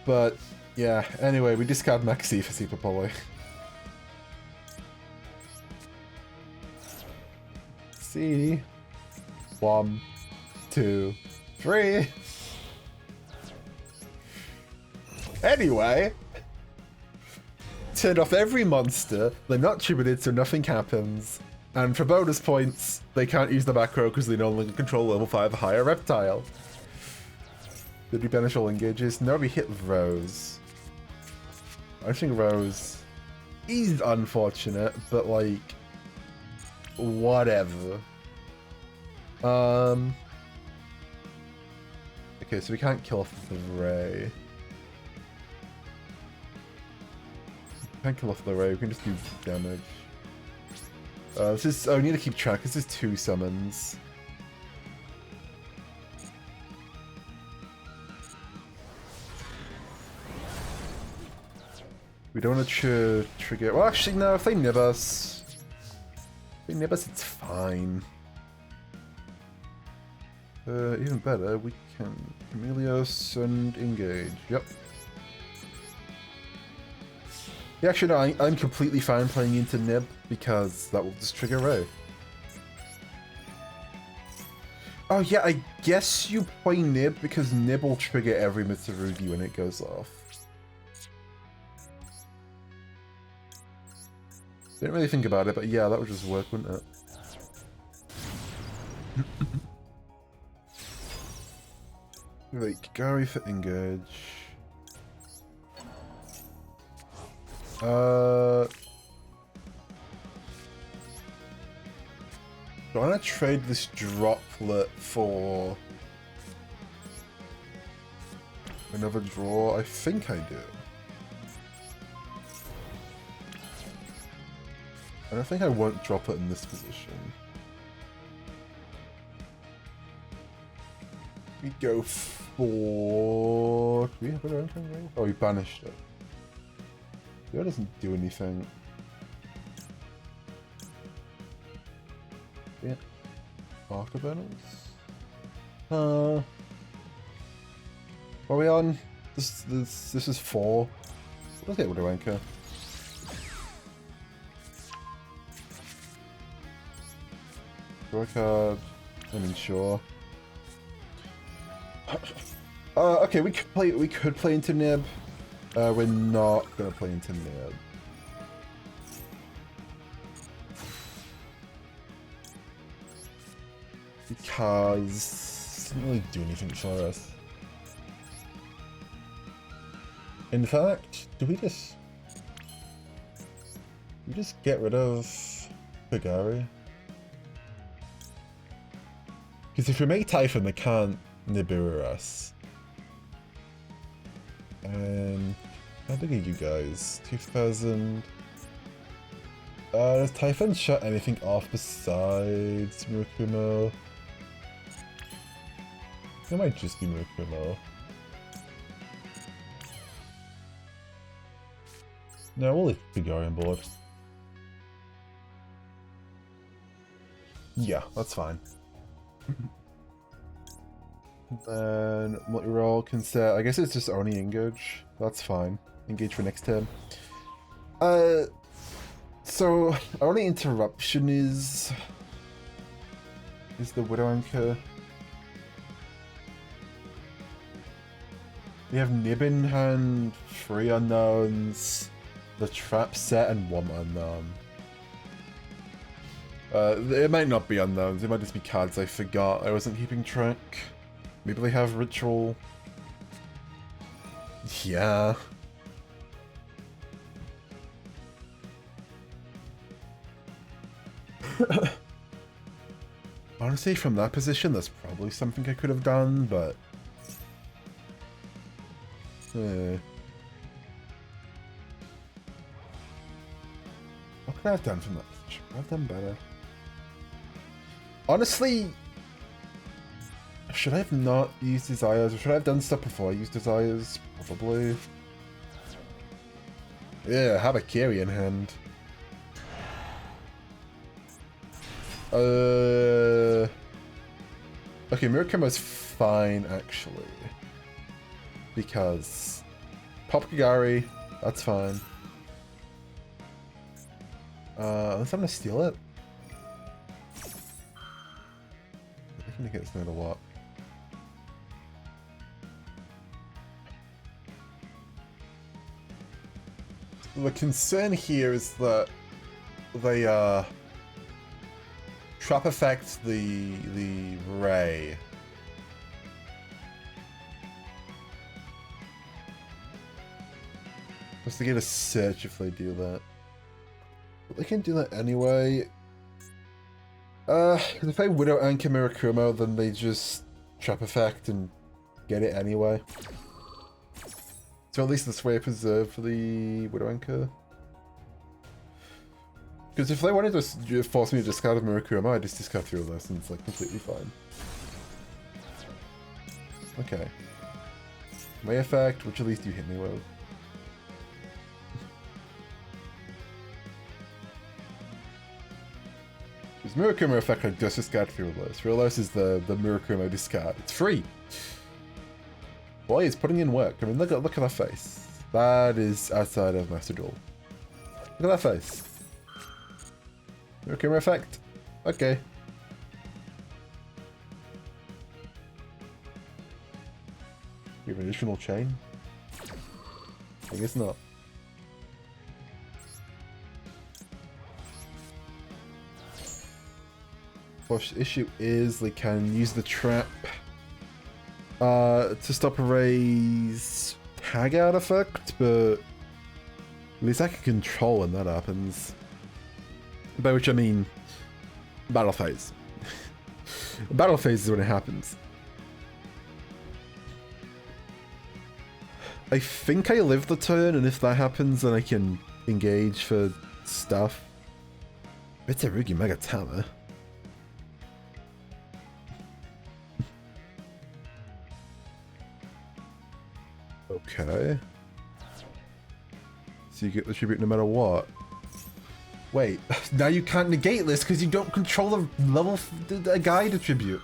But, yeah, anyway, we discard Maxi for Super Poly. See? 1, 2, 3. Anyway, turn off every monster, they're not tributed so nothing happens, and for bonus points, they can't use the back row because they no longer control level 5 or higher reptile. Did we banish all engages? No, we hit Rose. I think Rose is unfortunate, but like, whatever. Okay, so we can't kill off the Ray. Can't kill off the Ray, we can just do damage. This is... oh, we need to keep track, this is 2 summons. We don't want to trigger... well, actually, no, if they nib us... it's fine. Even better, we can Chameleos and engage. Yep. Yeah, actually, no, I'm completely fine playing into Nib because that will just trigger Ray. Oh yeah, I guess you play Nib because Nib will trigger every Mitsurugi when it goes off. Didn't really think about it, but yeah, that would just work, wouldn't it? Like, Gary for engage. Do I want to trade this droplet for another draw? I think I do. And I think I won't drop it in this position. We go for... do we have it around? Oh, we banished it. That doesn't do anything. Yeah. Arcavenos? What are we on? This is 4. Let's get rid of Anchor. Draw a card. I mean, sure. Okay, we could play into Nib. We're not gonna play into Nib. Because it doesn't really do anything for us. In fact, do we just get rid of Pagari? Because if we make Typhon, they can't Nibiru us. And how big are you guys? 2,000. Does Typhon shut anything off besides Murakumo? It might just be Murakumo. No, we'll leave Pagari on board. Yeah, that's fine. Then multi-roll can set. I guess it's just only engage. That's fine. Engage for next turn. So our only interruption is the Widow Anchor. We have Nib in hand, 3 unknowns, the trap set, and 1 unknown. It might not be unknowns, it might just be cards I forgot. I wasn't keeping track. Maybe they have ritual. Yeah. Honestly, from that position, that's probably something I could have done, but... What could I have done from that position? Could I have done better? Honestly, should I have not used desires, or should I have done stuff before I used desires? Probably. Yeah, have a carry in hand. Okay, Mirakumo's fine, actually. Because... Pop Kagari, that's fine. Unless I'm gonna steal it. I think it's not a lot. The concern here is that they, trap effect the ray. Just to get a search if they do that. But they can do that anyway. If they Widow Anchor Mirakumo, then they just trap effect and get it anyway. So at least this way I preserve for the Widow Anchor. Because if they wanted to force me to discard a Mirakumo, I'd just discard 3 of this and it's like completely fine. Okay. My effect, which at least you hit me with. Because Mirakumo effect, I just discard 3 of this. Realize is the Mirakumo discard. It's free! Boy, it's putting in work. I mean, look at that face. That is outside of Master Duel. Look at that face. Mirakumo effect. Okay. We have an additional chain? I guess not. First issue is they can use the trap to stop a Ray's tag out effect, but at least I can control when that happens. By which I mean battle phase. Battle phase is when it happens. I think I live the turn, and if that happens, then I can engage for stuff. It's a Rugi Megatama. Okay. So you get the tribute no matter what. Wait, now you can't negate this because you don't control the level the guide attribute.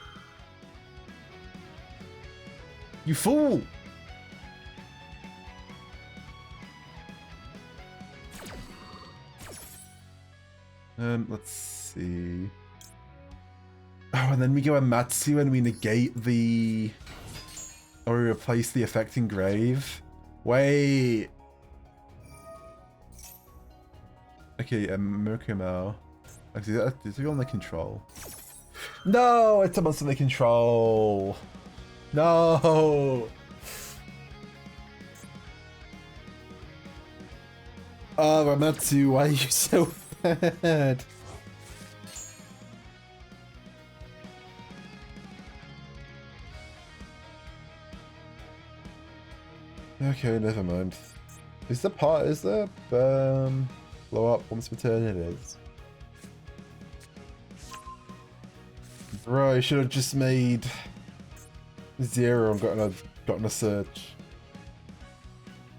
You fool! Let's see. Oh, and then we go Amatsu and we negate the... Or we replace the effect engrave. Wait. Okay, Mirakumo. Actually, is it on the control? No, it's a monster they control. No. Oh, Amatsu, why are you so bad? Okay, never mind. Is there blow up once per turn? It is. Bro, I should have just made 0 and gotten a search.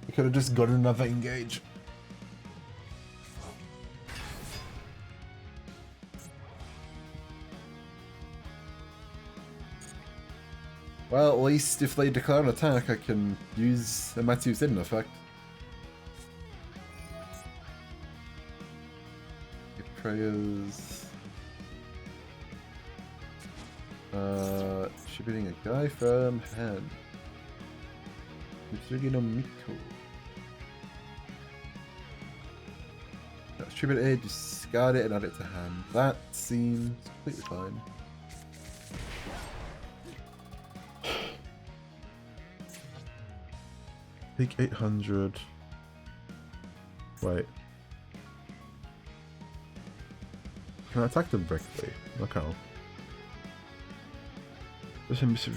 I could have just got another engage. Well, at least if they declare an attack, I can use Amatsu's hidden effect. Prayers. Distributing a guy from hand. Mitsugi no Miko. Distribute it, discard it, and add it to hand. That seems completely fine. Take 800. Wait. Can I attack them directly? Okay. This is Mr.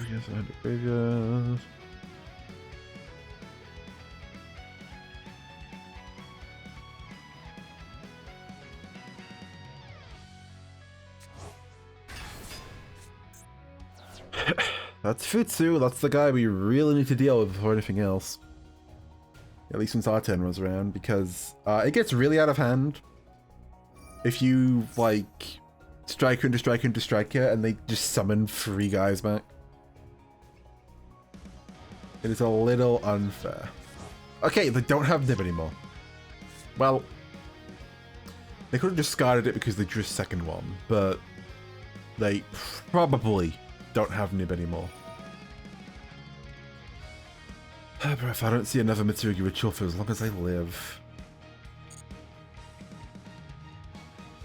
Graveyard. That's Futsu, that's the guy we really need to deal with before anything else. At least once our turn rolls around, because it gets really out of hand if you, like, strike into strike into striker and they just summon 3 guys back. It is a little unfair. Okay, they don't have Nib anymore. Well, they could have discarded it because they drew a second one, but they probably don't have Nib anymore. If I don't see another Mitsurugi ritual for as long as I live.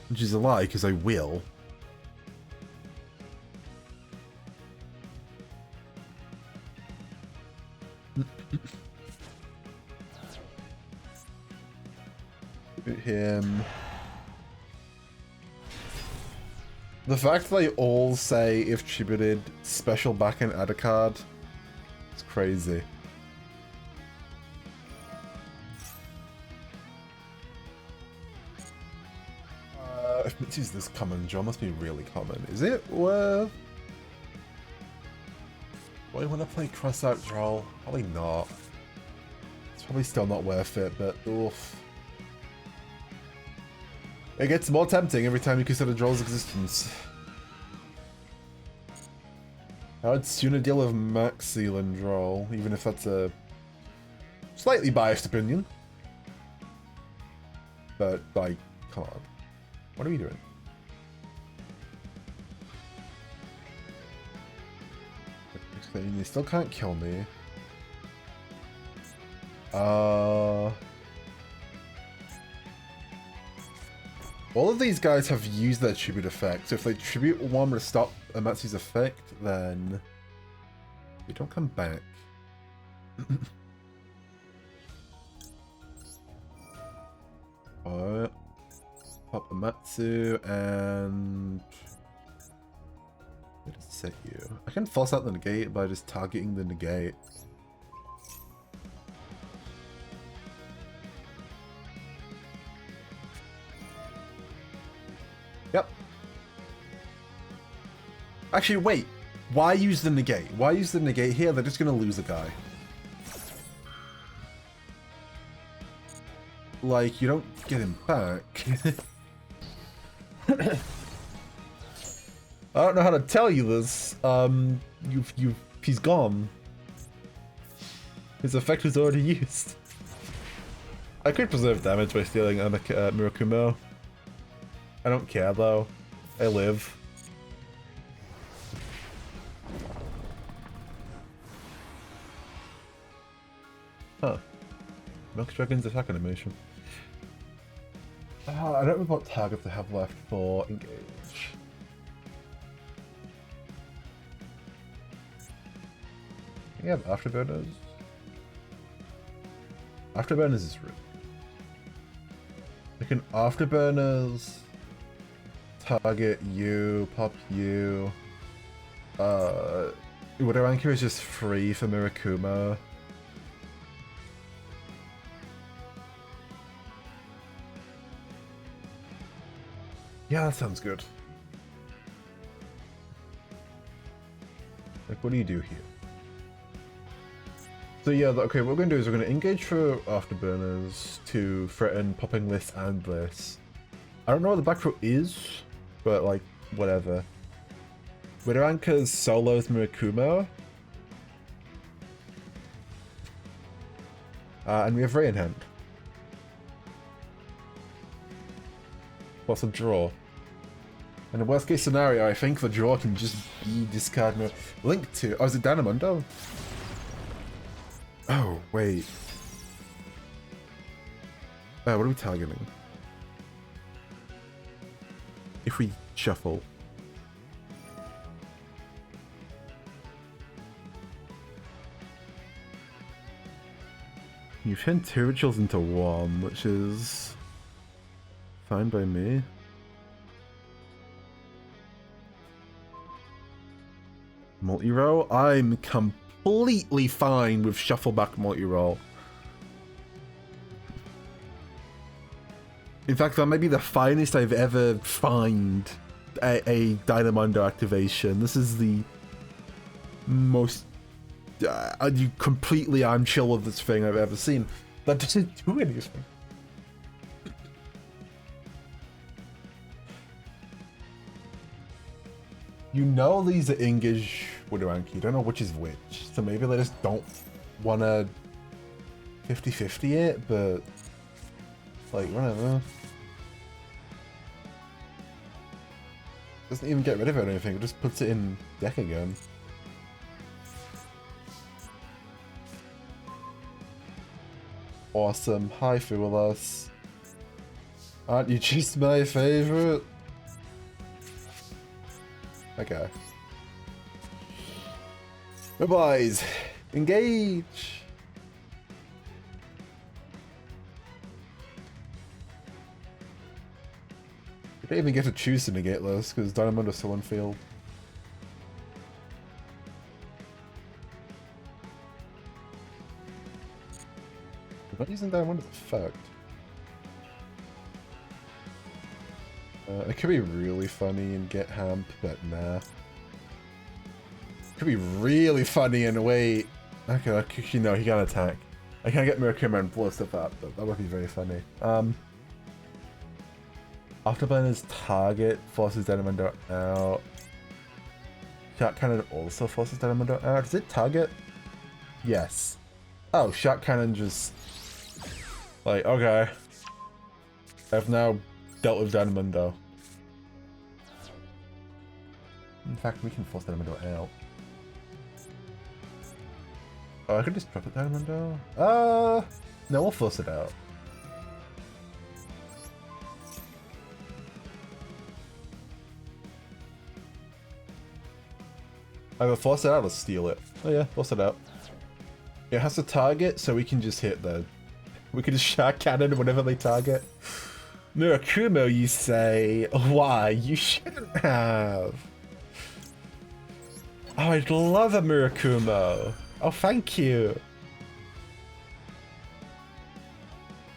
Which is a lie, because I will. Him. The fact that they all say, if tributed, special back and add a card, it's crazy. If Mitsu's this common, John must be really common. Is it worth? Do I want to play cross-out Droll? Probably not. It's probably still not worth it, but oof. It gets more tempting every time you consider Droll's existence. I would sooner deal with Max Seal and Droll, even if that's a slightly biased opinion. But, like, come on. What are we doing? They still can't kill me. All of these guys have used their tribute effect, so if they tribute one to stop Amatsu's effect, then they don't come back. Alright. Pop Amatsu and where does it set you? I can force out the negate by just targeting the negate. Yep. Actually, wait. Why use the negate? Why use the negate here? They're just gonna lose a guy. Like, you don't get him back. I don't know how to tell you this. He's gone. His effect was already used. I could preserve damage by stealing Murakumo. I don't care though. I live. Huh. Milk Dragon's attack animation. I don't remember what targets I have left for engage. I have Afterburners. Afterburners is rude. I can Afterburners target you, pop you. Widow Anchor is just free for Mirakumo. Yeah, that sounds good. Like, what do you do here? So yeah, okay, what we're going to do is we're going to engage for Afterburners to threaten popping this and this. I don't know what the back row is, but like, whatever. Widow Anchor's solos Mirakumo, And we have Ray in hand. What's a draw? In the worst case scenario, I think the draw can just be discard no link to. Oh, is it Dynamundo? Oh, wait. What are we targeting? If we shuffle. You've turned 2 rituals into 1, which is fine by me. Multi-roll? I'm completely fine with shuffle back multi-roll. In fact, that may be the finest I've ever find a Dynamundo activation. This is the most completely I'm chill with this thing I've ever seen. That doesn't do anything. You know these are English Widowanki. You don't know which is which. So maybe they just don't want to 50-50 it, but like, whatever. Doesn't even get rid of it or anything. It just puts it in deck again. Awesome. Hi, Fuelas. Aren't you just my favorite? Okay. My boys, engage! You don't even get to choose to negate this, because Dynamundo's still on field. I'm not using Dynamundo's effect. It could be really funny and get Hamp, but nah. It could be really funny and wait. Okay, you know, he can attack. I can't get Mirakumo and blow stuff up, but that would be very funny. Afterburners target forces Dynamundo out. Shark Cannon also forces Dynamundo out. Does it target? Yes. Oh, Shark Cannon just... like, okay. I've now dealt with Dynamundo. In fact, we can force Dynamundo out. Oh, I could just drop it Dynamundo? No, we'll force it out. Either force it out or steal it. Oh yeah, force it out. It has to target, so we can just hit the... we can just Shark Cannon whenever they target. Mirakumo, you say? Why? You shouldn't have. Oh, I'd love a Mirakumo. Oh, thank you.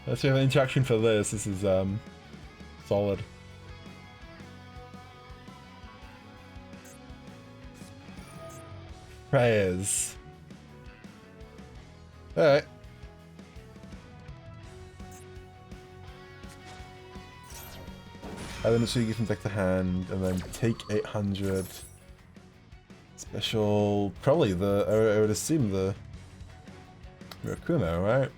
Let's have an interaction for this. This is, solid. Prayers. Alright. And then it's you from deck to hand, and then take 800. Special, probably the, I would assume the Mirakumo, right?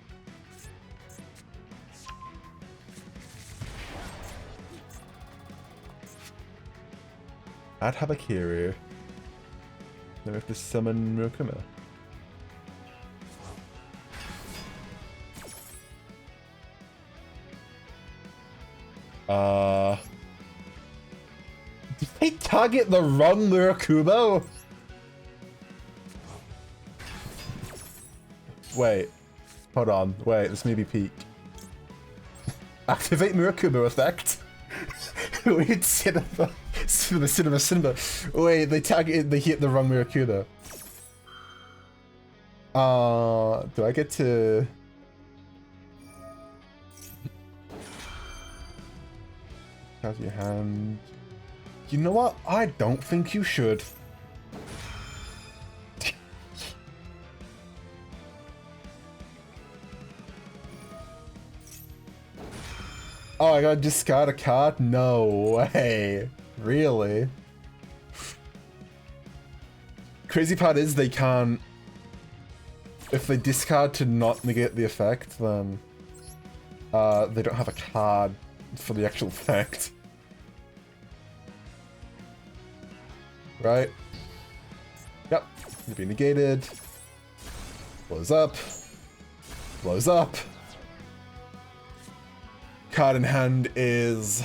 Add Habakiru. Then we have to summon Mirakumo. Did they target the wrong Mirakumo? Wait. Hold on. Wait, this may be peak. Activate Mirakumo effect. Weird cinema. The cinema. Wait, they targeted, they hit the wrong Mirakumo. Do I get to... How's your hand? You know what? I don't think you should. Oh, I gotta discard a card? No way. Really? Crazy part is they can't... if they discard to not negate the effect, then they don't have a card for the actual effect. Right? Yep. It'll be negated. Blows up. Blows up. Card in hand is...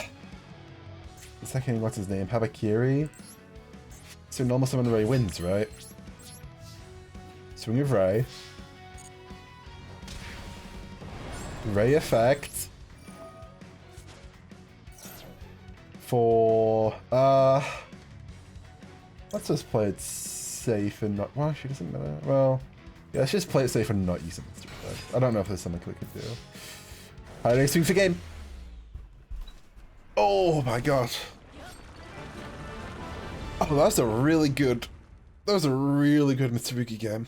The second, what's his name? Habakiri? So normal summon Ray wins, right? Swing of Ray. Ray effect. For... let's just play it safe and not... Well, she doesn't matter. Well, yeah, let's just play it safe and not use something stupid. I don't know if there's something we could do. Alright, swing for game. Oh my god. Oh, that's a really good... That was a really good Mitsurugi game.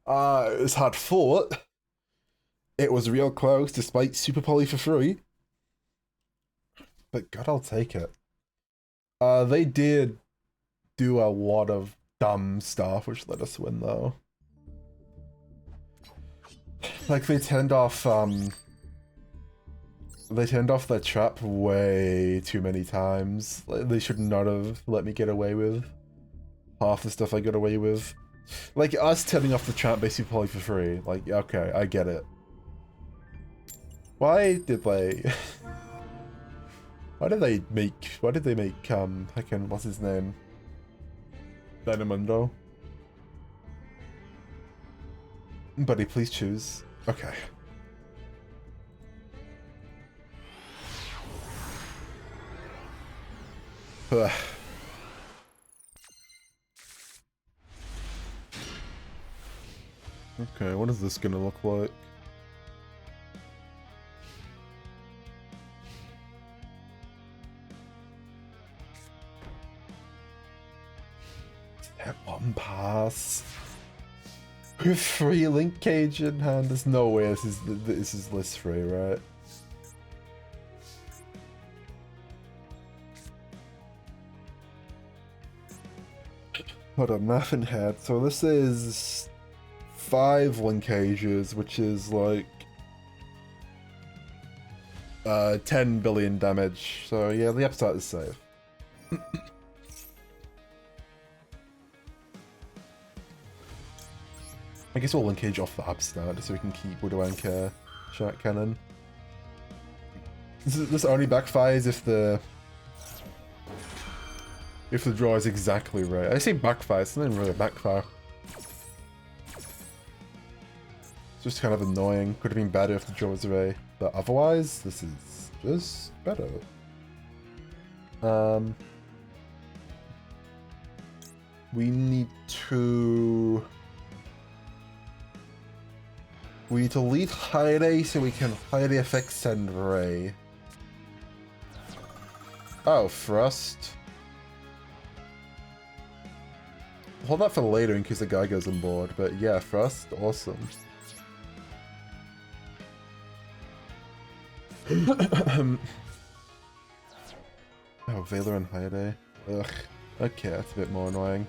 It was hard fought. It was real close despite Super Poly for free. But god, I'll take it. They did do a lot of dumb stuff which let us win though. Like they turned off their trap way too many times. Like, they should not have let me get away with half the stuff I got away with. Like us turning off the trap basically probably for free. Like, okay, I get it. Why did they why did they make heckin' what's his name? Dynamundo? Buddy, please choose. Okay. Ugh. Okay, what is this gonna look like? That one pass with free link cage in hand. There's no way this is list free, right? Hold on, math in head. So this is 5 link cages, which is like 10 billion damage. So yeah, the upstart is safe. I guess we'll link cage off the upstart so we can keep Woodwanker Shark Cannon. This only backfires if the draw is exactly right. I say backfire, it's not even really a backfire. It's just kind of annoying. Could have been better if the draw was right. But otherwise, this is just better. We need to lead Hyde so we can Hyde effect send Ray. Oh, Frost. Hold that for later in case the guy goes on board, but yeah, Frost, awesome. Oh, Valor and Hyde. Ugh. Okay, that's a bit more annoying.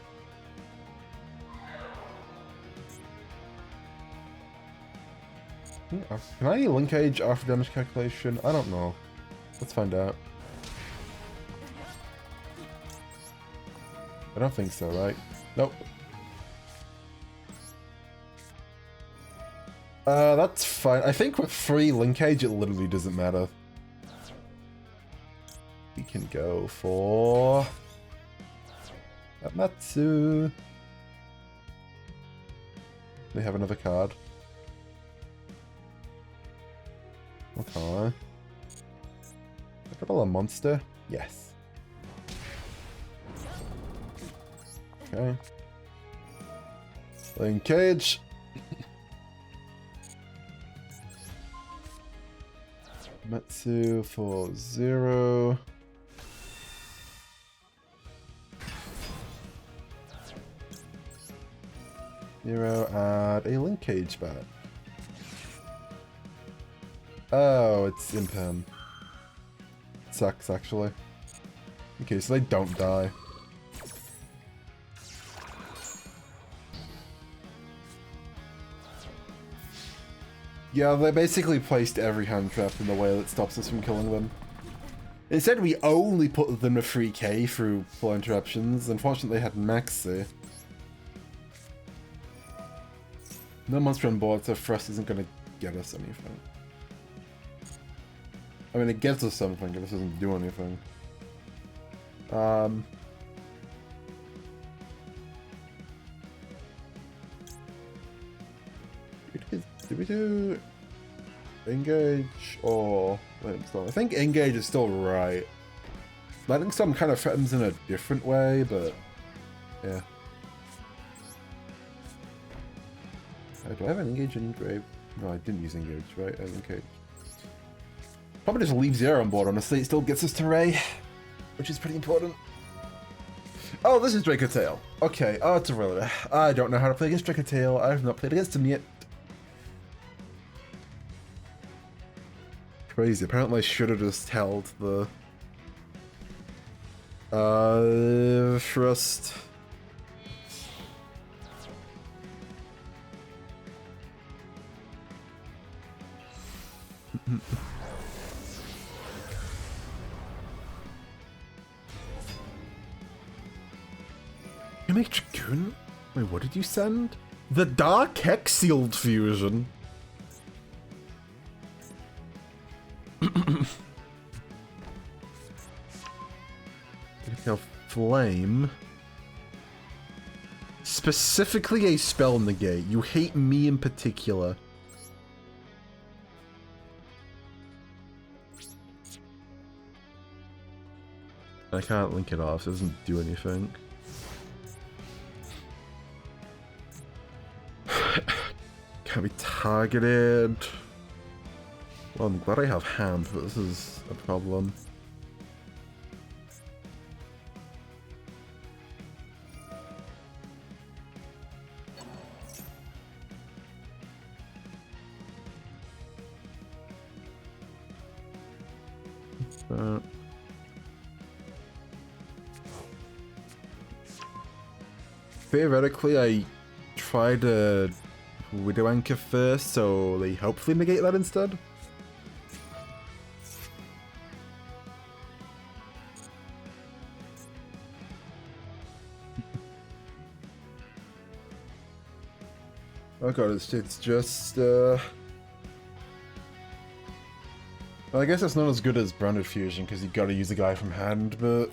Can I link age after damage calculation? I don't know. Let's find out. I don't think so, right? Nope. That's fine. I think with free linkage, it literally doesn't matter. We can go for Matsu. They have another card. Okay. Double a monster? Yes. Okay. Linkage. Matsu for 0. Add a link cage back. Oh, it's Imperm. Sucks, actually. Okay, so they don't die. Yeah, they basically placed every hand trap in the way that stops us from killing them. Instead, we only put them to 3k through full interruptions. Unfortunately, they had Maxi. No monster on board, so Thrust isn't going to get us anything. I mean, it gets us something, it just doesn't do anything. Did we do engage or lightning storm? I think engage is still right. Lightning storm kind of threatens in a different way, but yeah. Do I have an engage and engrave? No, I didn't use engage, right? I engage. Probably just leave 0 on board, honestly. It still gets us to Ray, which is pretty important. Oh, this is Dracotale. Okay, oh, it's irrelevant. I don't know how to play against Dracotale. I have not played against him yet. Crazy. Apparently I should have just held the Thrust. You make Dragoon? Wait, what did you send? The Dark Hex Sealed Fusion. Flame. Specifically a spell negate. You hate me in particular. I can't link it off, so it doesn't do anything. Can't be targeted. Well, I'm glad I have hand, but this is a problem. Theoretically, I tried a Widow Anchor first, so they hopefully negate that instead. Oh god, it's just, well, I guess it's not as good as Branded Fusion, because you gotta use a guy from hand, but...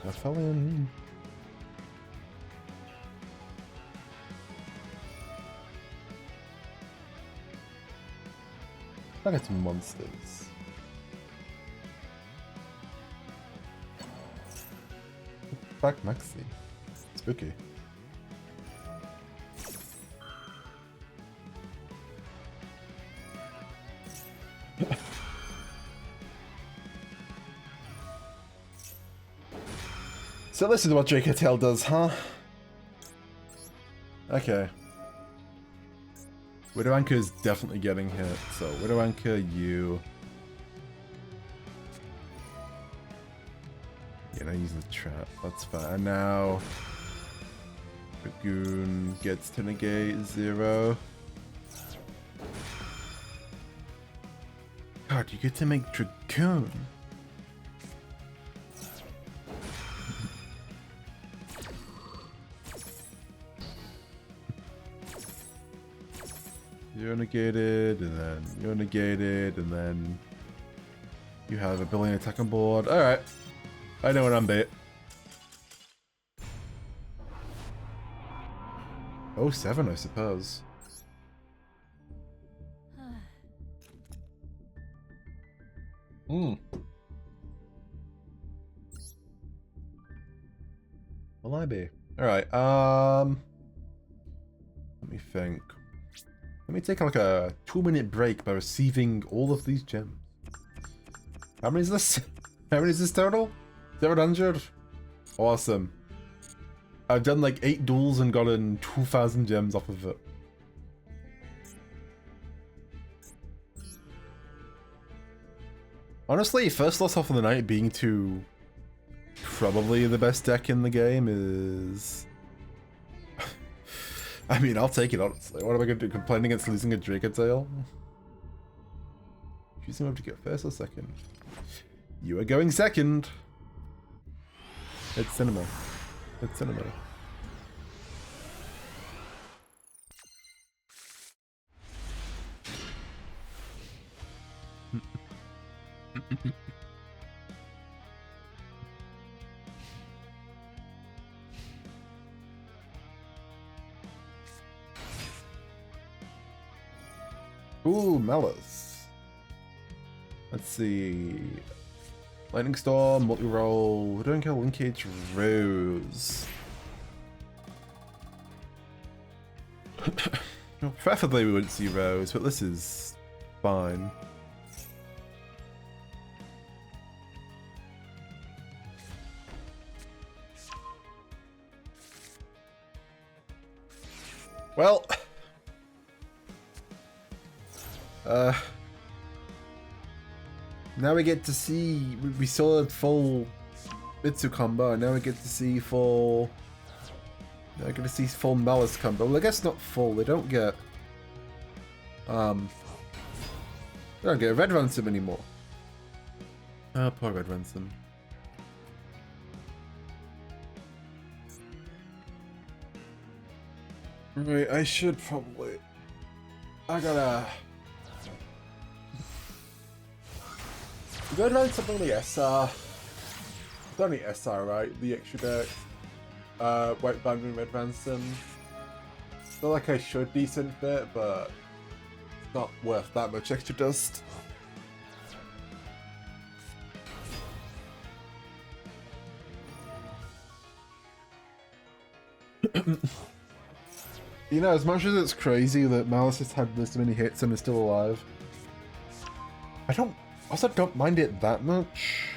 I fell in. I got some monsters. Back Maxi. Spooky. So this is what Dracotale does, huh? Okay. Widow Anchor is definitely getting hit, so Widow Anchor, you... Yeah, now use the trap, that's fine. And now... Dragoon gets to negate 0. God, you get to make Dragoon. You're negated, and then you're negated, and then you have a billion attack on board. Alright. I know what I'm bait. 07, I suppose. Will I be? Alright, let me think. Let me take like a 2-minute break by receiving all of these gems. How many is this? How many is this total? 700? Awesome. I've done like 8 duels and gotten 2,000 gems off of it. Honestly, first loss off of the night being to probably the best deck in the game is... I mean, I'll take it, honestly. What am I going to do? Complain against losing a Dragontail? Choosing whether to get first or second. You are going second. It's cinema. It's cinema. Ooh, Malice. Let's see. Lightning Storm, multi-roll, don't kill linkage, Rose. Well, preferably we wouldn't see Rose, but this is fine. Well, now we get to see, we saw a full Mitsu combo, now we get to see full, now we get to see full Malice combo. Well, I guess not full, they don't get a Red Ransom anymore. Oh, poor Red Ransom. Right, I should probably, I gotta go down something on the SR. It's only SR, right? The extra deck. White Band and Red Ransom. Feel like I should decent bit, but it's not worth that much extra dust. You know, as much as it's crazy that Malice has had this many hits and is still alive, I also don't mind it that much.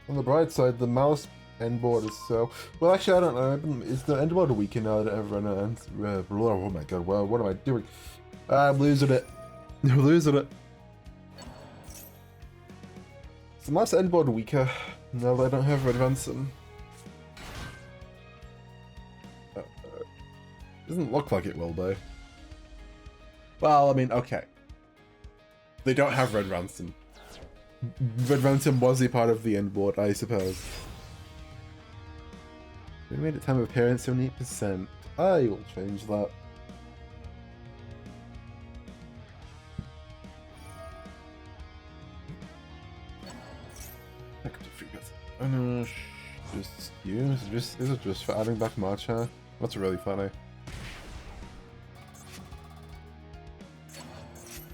On the bright side, the Malice end board is so... Well, actually, I don't know. Is the end board weaker now that I have run an oh my god, well, what am I doing? I'm losing it. I'm losing it. Is the Malice end board weaker now that I don't have Red Ransom? Doesn't look like it will, though. Well, I mean, okay. They don't have Red Ransom. Red Ransom was a part of the end board, I suppose. We made it time of appearance 78%. I will change that. Just you? Is it just for adding back matcha? That's really funny.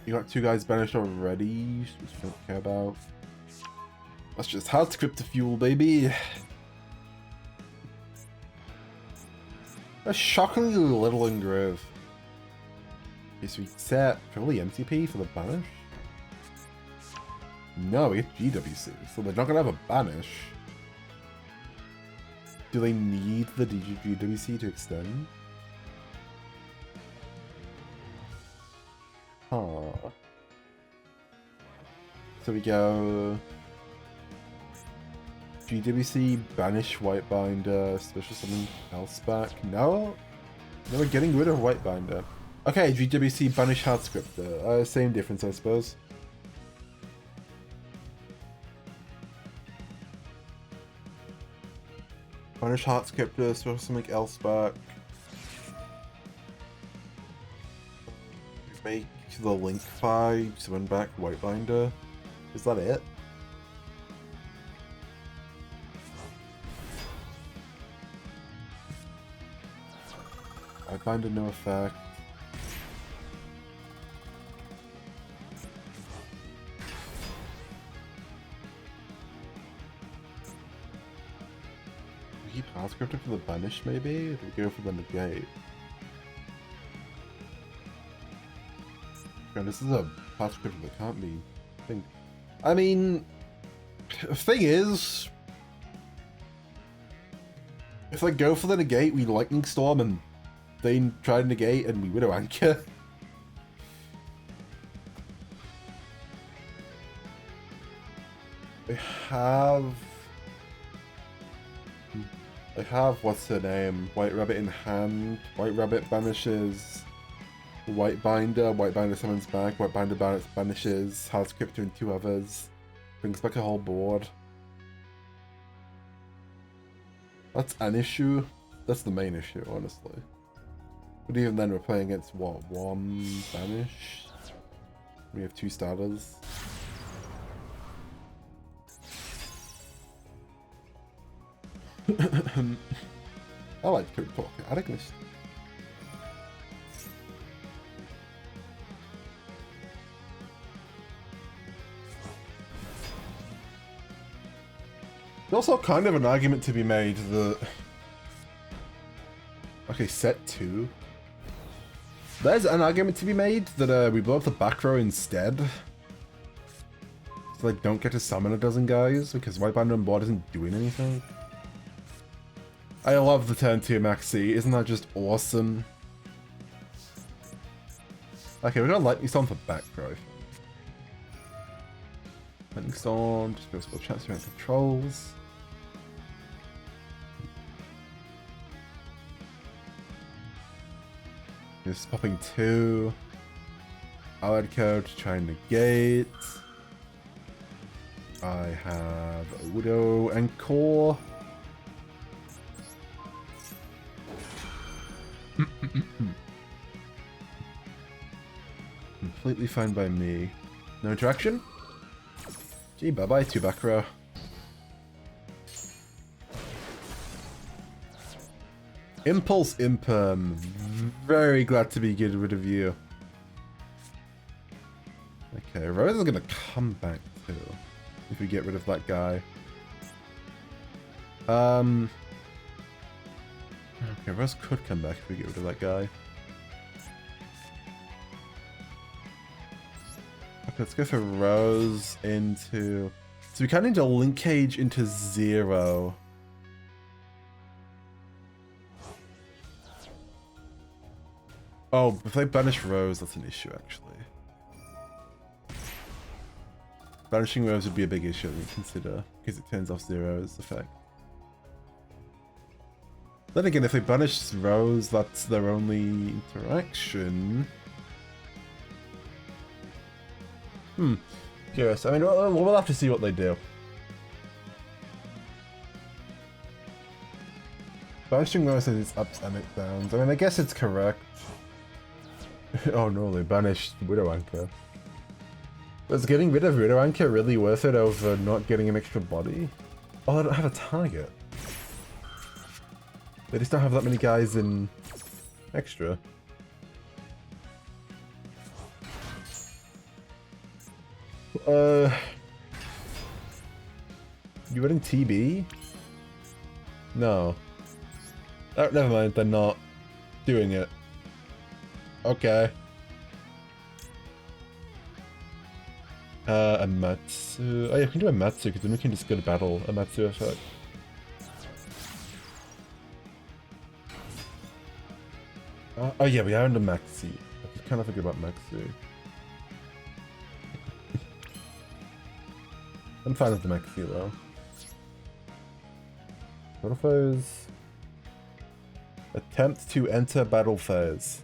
You got 2 guys banished already, which you don't care about. That's just hard script to fuel, baby. That's shockingly little in Grove. Okay, so we set probably MTP for the banish? No, we get GWC, so they're not gonna have a banish. Do they need the GWC to extend? Huh. So we go GWC, banish Whitebinder, special something else back. No? No, we're getting rid of Whitebinder. Okay, GWC, banish Hardscriptor. Same difference, I suppose. Banish Hardscriptor, special something else back. Make the link 5, summon back Whitebinder. Is that it? Whitebinder, no effect. We keep Hardscriptor for the banish, maybe? Or do we go for the negate? And this is a patch script that can't be thing. I mean, the thing is, if they go for the negate, we Lightning Storm and they try to negate and we Widow Anchor. They have, what's her name? White Rabbit in hand. White Rabbit banishes White Binder summons back, White Binder banishes, has Crypto and 2 others. Brings back a whole board. That's an issue. That's the main issue, honestly. But even then, we're playing against, what, 1 banish? We have 2 starters. I like to talk at English. There's also kind of an argument to be made that... Okay, set 2. There's an argument to be made that we blow up the back row instead. So they don't get to summon a dozen guys, because White Binder on board isn't doing anything. I love the turn 2 maxi, isn't that just awesome? Okay, we're gonna Lightning Storm for back row. Lightning Storm, just possible chance to controls. Just popping 2. Allied code to try and negate. I have a Widow and Core. Completely fine by me. No interaction? Gee, bye-bye, 2 back row. Impulse Imperm. Very glad to be getting rid of you. Okay, Rose is gonna come back too. If we get rid of that guy. Okay, Rose could come back if we get rid of that guy. Okay, let's go for Rose into... So we kind of need to linkage into 0. Oh, if they banish Rose, that's an issue, actually. Banishing Rose would be a big issue to consider, because it turns off Zero's effect. Then again, if they banish Rose, that's their only interaction. Curious. I mean, we'll have to see what they do. Banishing Rose has its ups and its downs. I mean, I guess it's correct. Oh no, they banished Widow Anchor. Was getting rid of Widow Anchor really worth it over not getting an extra body? Oh, I don't have a target. They just don't have that many guys in extra. You running TB? No. Oh, never mind, they're not doing it. Okay. A Matsu. Oh yeah, we can do a Matsu because then we can just go to battle a Matsu effect. Oh yeah, we are under Maxi. I just kind of forget about Maxi. I'm fine with the Maxi though. Battle phase. Attempt to enter battle phase.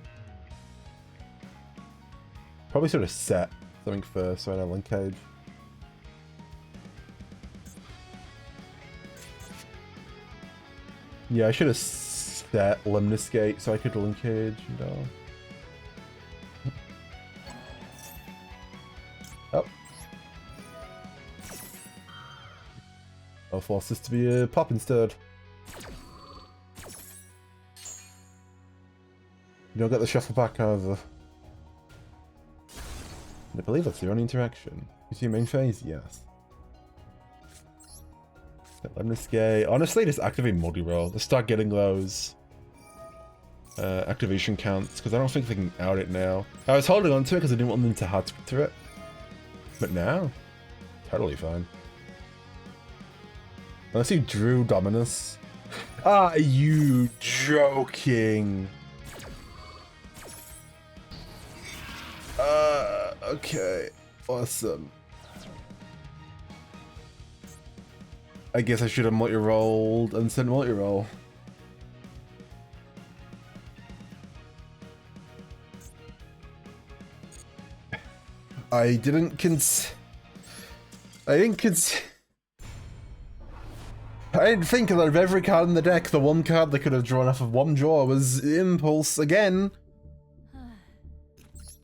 Probably sort of set something first so I know linkage. Yeah, I should have set Lemniscate so I could linkage, you know. Oh. I'll force this to be a pop instead. You don't get the shuffle back either. I believe that's the only interaction. You see main phase? Yes. Lemniscate. Honestly, just activate multi-roll. Let's start getting those. activation counts, because I don't think they can out it now. I was holding on to it because I didn't want them to hard through it. But now, totally fine. Unless you drew Dominus. Are you joking? Okay. Awesome. I guess I should have multi-rolled and sent multi-roll. I didn't think that of every card in the deck, the one card they could have drawn off of one draw was Impulse again.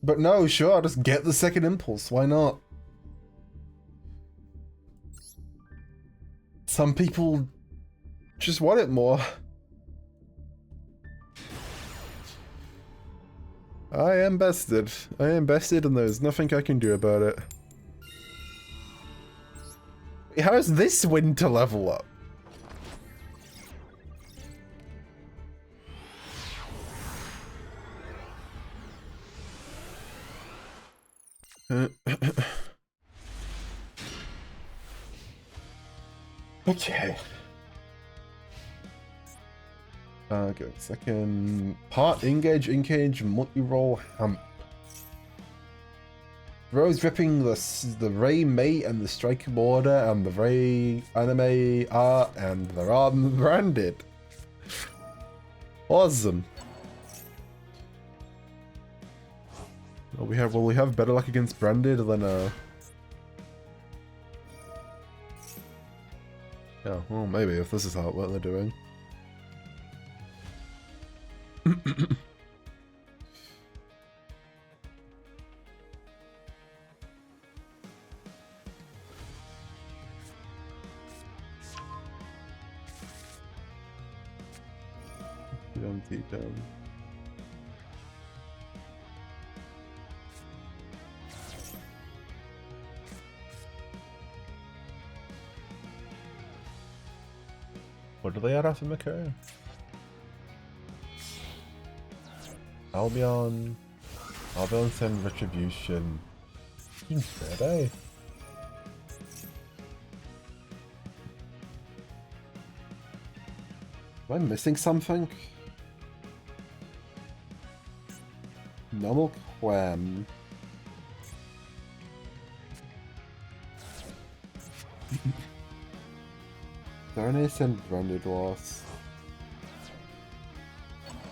But no, sure, just get the second Impulse, why not? Some people just want it more. I am bested. I am bested and there's nothing I can do about it. How is this win to level up? Okay. Okay, second part, engage, multi-roll, hamp. Rose ripping the Ray mate and the striker border and the Ray anime art and they're unbranded. Awesome. Will we have better luck against branded than yeah, well maybe if this is what they're doing. Down. What do they add after Macau? Albion send Retribution. Seems good, eh? Am I missing something? Normal Quam. Darkness and branded loss.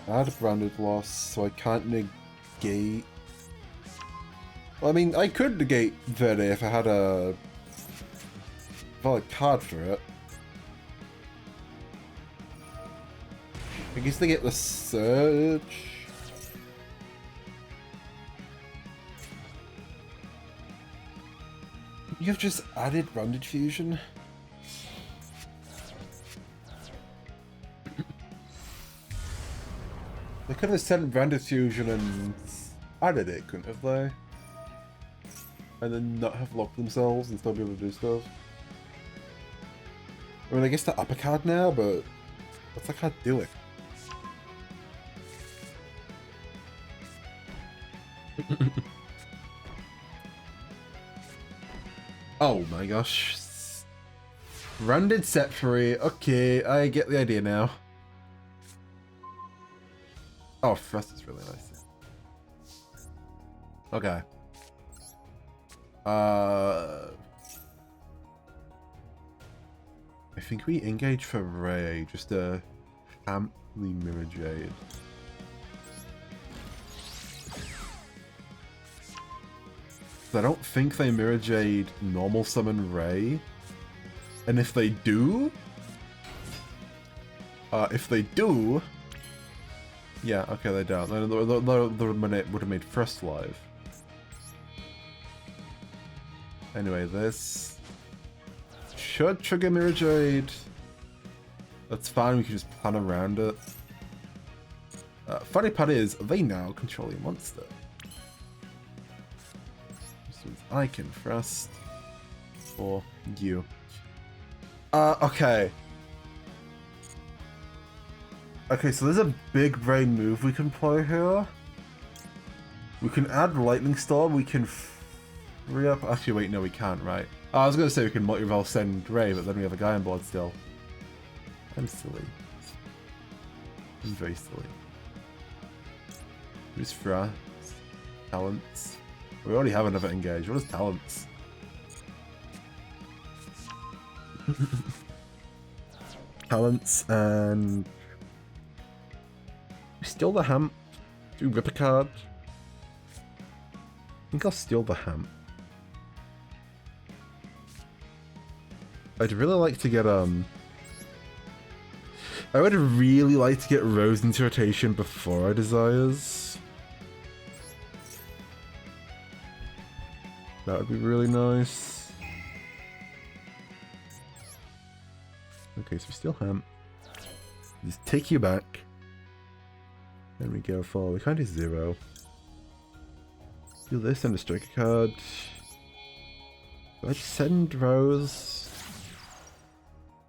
Add branded loss, so I can't negate. Well, I mean, I could negate Verde if I had a valid card for it. I guess they get the search. You've just added Branded Fusion. They could have sent Branded Fusion and added it, couldn't have they? And then not have locked themselves and still be able to do stuff. I mean, I guess they're upper card now, but what's that card doing? Oh my gosh. Branded set free. Okay, I get the idea now. Oh, Frost is really nice. Okay. I think we engage for Ray, just a amply Mirror Jade. I don't think they Mirror Jade normal summon Ray. And if they do... yeah, okay, they don't. They would have made Frost live. Anyway, this should trigger Mirror Jade. That's fine, we can just plan around it. Funny part is, they now control your monster. This means I can Frost for you. Okay. Okay, so there's a big brain move we can play here. We can add Lightning Storm, we can free up... Actually, wait, no, we can't, right? Oh, I was going to say we can multi-roll send Ray, but then we have a guy on board still. I'm silly. I'm very silly. Who's Fra? Talents. We already have another engage. What is talents? Talents and... Steal the hamp. Do rip a card. I think I'll steal the hamp. I'd really like to get I would really like to get Rose into rotation before I Desires. That would be really nice. Okay, so we steal hamp. Just take you back. Then we go for, we can't do 0. Do this and a striker card. Do I just send Rose?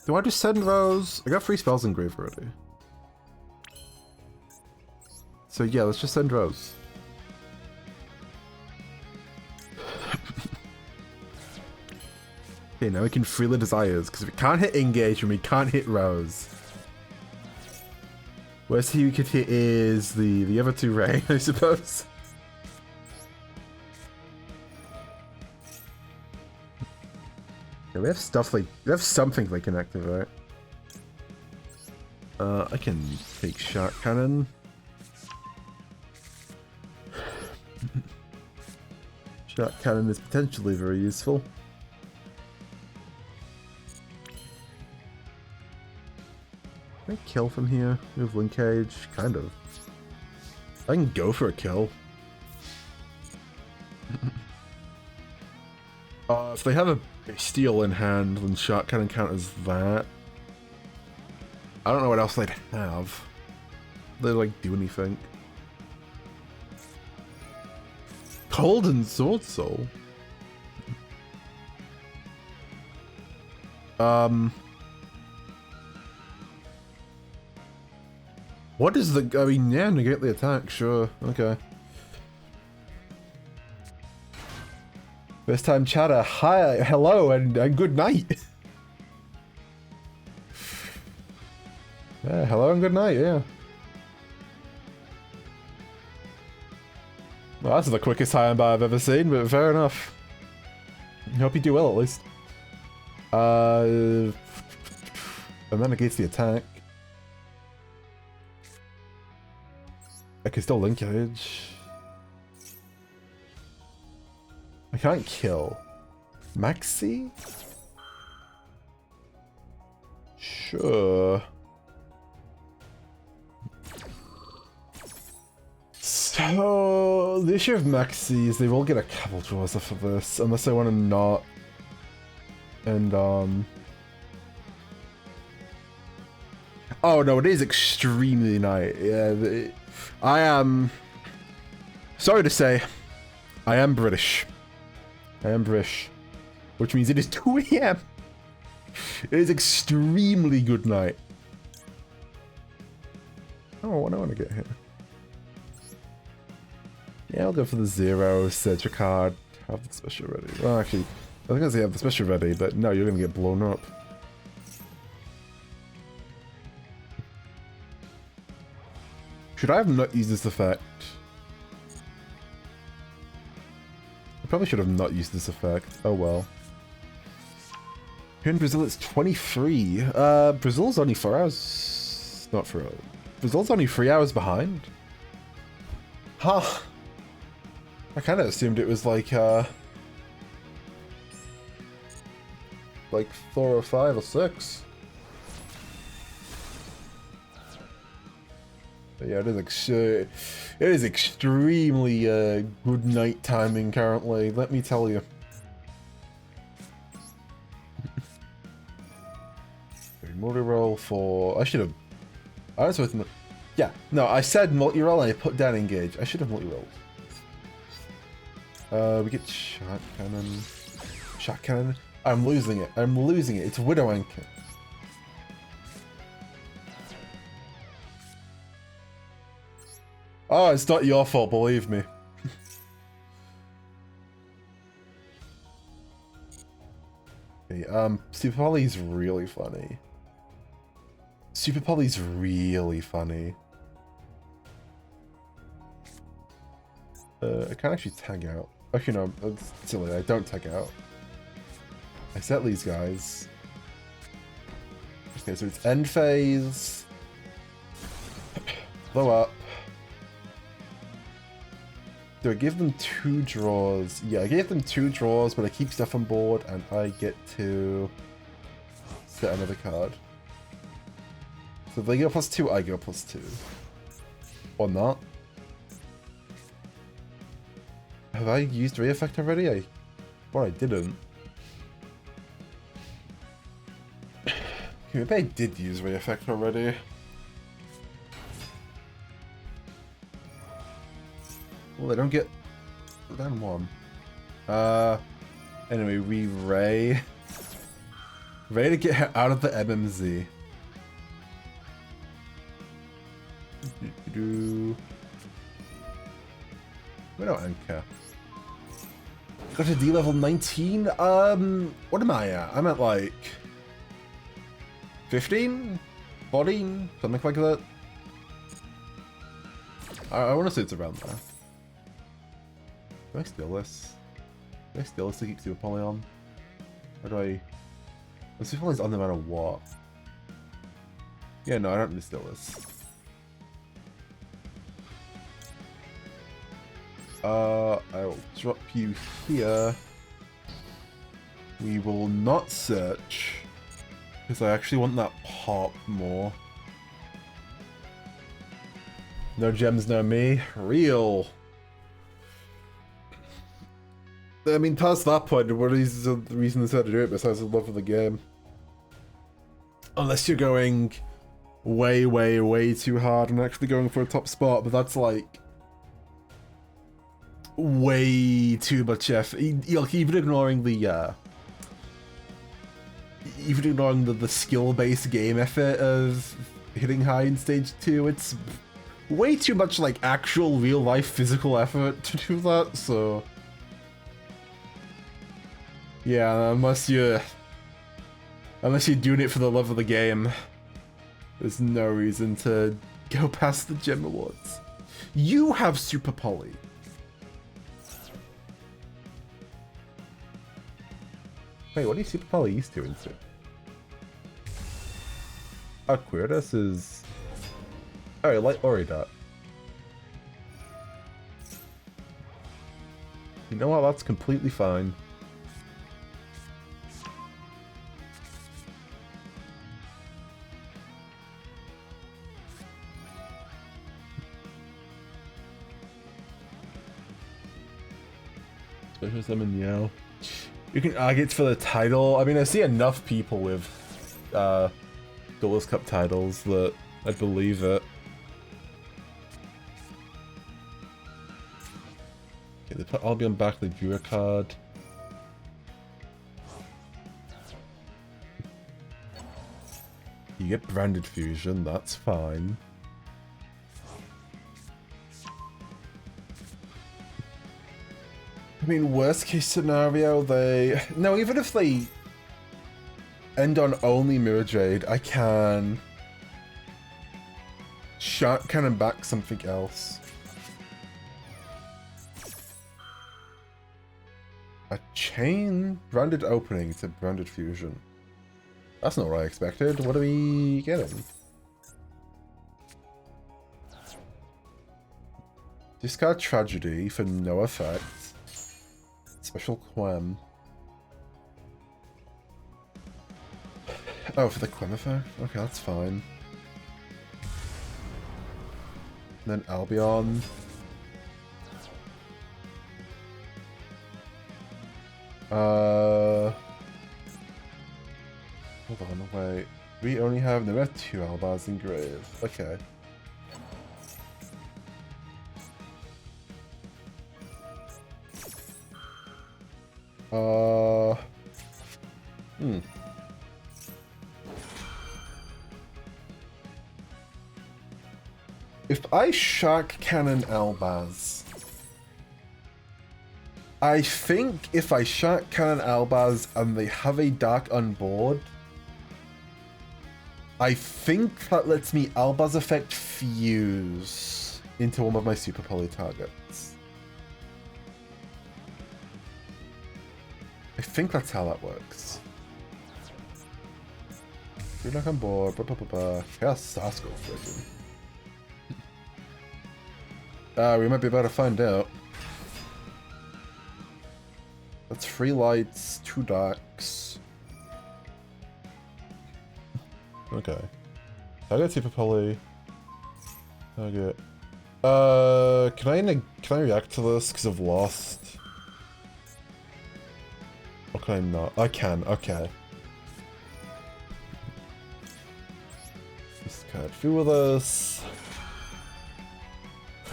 Do I just send Rose? I got 3 spells in grave already. So yeah, let's just send Rose. Okay, now we can free the Desires, because we can't hit Engage and we can't hit Rose. Worst he could hit is the other 2 Ray, I suppose. Yeah, we have stuff like we have something they can activate. I can take Shark Cannon. Shark Cannon is potentially very useful. Can I kill from here? Move Linkage? Kind of. I can go for a kill. If they have a steal in hand, then Shark Cannon counters that. I don't know what else they'd have. They like do anything. Cold and Sword Soul. What is the... I mean, yeah, negate the attack, sure. Okay. First time chatter, hi, hello, and good night. Yeah, hello and good night, yeah. Well, that's the quickest high and by I've ever seen, but fair enough. I hope you do well, at least. And then negates the attack. I can still linkage. I can't kill. Maxi? Sure. So, the issue of Maxi is they will get a couple draws off of this, unless I want to not. And, oh no, it is extremely nice. Yeah, I am... Sorry to say, I am British. I am British. Which means it is 2 AM. It is extremely good night. Oh, what do I want to get here? Yeah, I'll go for the 0, Cedric card, have the special ready. Well, actually, I was gonna say have the special ready, but no, you're gonna get blown up. Should I have not used this effect? I probably should have not used this effect. Oh well. Here in Brazil, it's 23. Brazil's only 4 hours. Not 4 hours. Brazil's only 3 hours behind. Huh. I kind of assumed it was like 4 or 5 or 6. But yeah, it is extremely good night timing currently. Let me tell you. Multi-roll for... I should have... I was with... Yeah, no, I said multi-roll and I put down engage. I should have multi-rolled. We get shot cannon. Shot cannon. I'm losing it. I'm losing it. It's Widow Anchor. Oh, it's not your fault, believe me. Okay, Super Poly's really funny. Super Poly's really funny. I can't actually tag out. Actually, no, that's silly. I don't tag out. I set these guys. Okay, so it's end phase. Blow up. Do I give them 2 draws? Yeah, I gave them 2 draws, but I keep stuff on board and I get to set another card. So if they go +2, I go +2. Or not. Have I used re-effect already? Well, I didn't. Maybe I did use re-effect already. Well, they don't get down 1. Anyway, we Ray to get her out of the MMZ. We don't anchor. Got to D level 19? What am I at? I'm at like 15? 14? Something like that. I want to say it's around there. Do I steal this? Do I steal this to keep Super Poly on? Or do I... The Super Poly's on no matter what. Yeah, no, I don't need to steal this. I will drop you here. We will not search. Because I actually want that pop more. No gems, no me. Real. I mean, past that point, what is the reason they had to do it besides the love of the game? Unless you're going way, way, way too hard and actually going for a top spot, but that's like way too much effort. Even ignoring the the skill-based game effort of hitting high in stage 2, it's way too much like actual real-life physical effort to do that. So yeah, unless you're doing it for the love of the game, there's no reason to go past the gem awards. You have Super Poly. Wait, what are you Super Poly used to instead? Oh, Queerdus is... Oh, I like Oridot. You know what, that's completely fine. Special summon Yugioh. You can argue it's for the title. I mean, I see enough people with Duelist Cup titles that I believe it. Okay, they put Albion back the viewer card. You get branded fusion, that's fine. I mean, worst case scenario, no, even if they end on only Mirror Jade, I can shot cannon back something else. A chain branded opening to branded fusion. That's not what I expected. What are we getting? Discard Tragedy for no effect. Special Quem. Oh, for the Quem effect? Okay, that's fine. And then Albion. Hold on, wait. We only have... No, we have 2 Albars in Grave. Okay. If I Shark Cannon Albaz, I think if I Shark Cannon Albaz and they have a Dark on board, I think that lets me Albaz effect fuse into one of my Super Poly targets. I think that's how that works. You're not on board, blah blah blah blah. Chaos Sasko freaking. We might be able to find out. That's 3 lights, 2 darks. Okay. Target Super Poly. Target. Can I react to this because I've lost? Or can I not? I can, okay. This card feel with us.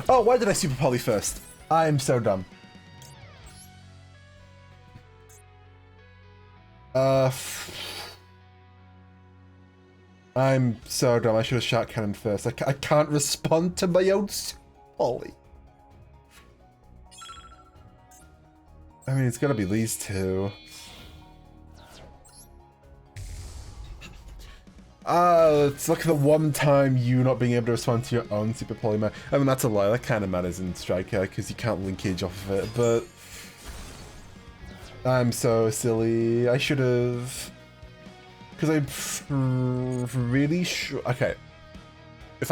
Oh, why did I Super Poly first? I'm so dumb. I'm so dumb. I should have shot cannon first. I can't respond to my own Super Poly. I mean, it's gonna be these two. It's like the one time you not being able to respond to your own Super Poly. I mean, that's a lie. That kind of matters in Striker because you can't linkage off of it, but I'm so silly. I should have, because I'm really sure. Okay, if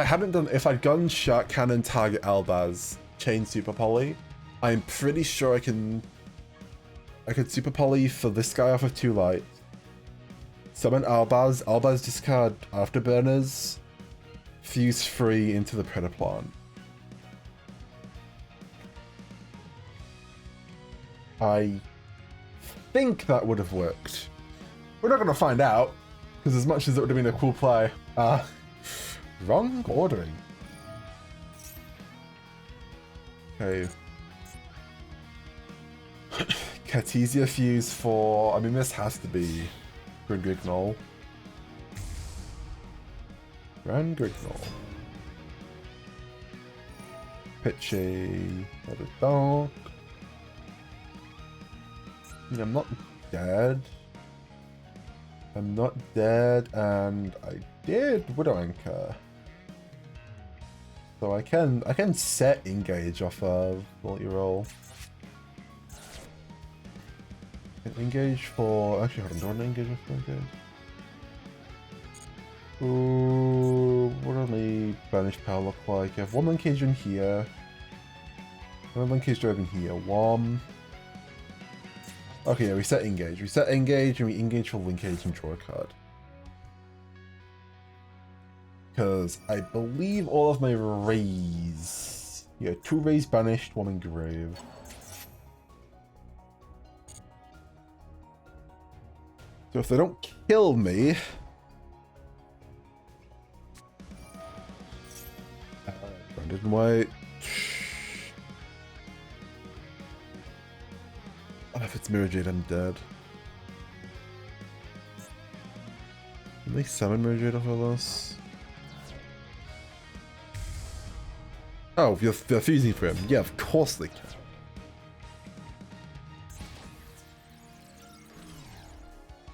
I'd gone Shark Cannon, target Albaz, chain Super Poly, I'm pretty sure I could Super Poly for this guy off of 2 lights. Summon Albaz discard Afterburners, fuse free into the Predaplan. I think that would have worked. We're not going to find out, because as much as it would have been a cool play, wrong ordering. Okay. Cartesia fuse for, I mean, this has to be Grand Grignol. Grand Grignol. Pitchy. Let it dark. I mean, I'm not dead. I'm not dead, and I did Widow Anchor. So I can set engage off of multi-roll. Engage for, actually hold on, do I want to engage with engage? Ooh, what do my banished power look like? I have 1 linkage in here. 1 linkage drive in here. 1. Okay, yeah, we set engage. We set engage and we engage for linkage and draw a card. Because I believe all of my rays. Yeah, 2 rays banished, 1 engrave. So if they don't kill me... Branded and white. Oh, if it's Mirror Jade, I'm dead. Can they summon Mirror Jade off of this? Oh, they're fusing for him. Yeah, of course they can.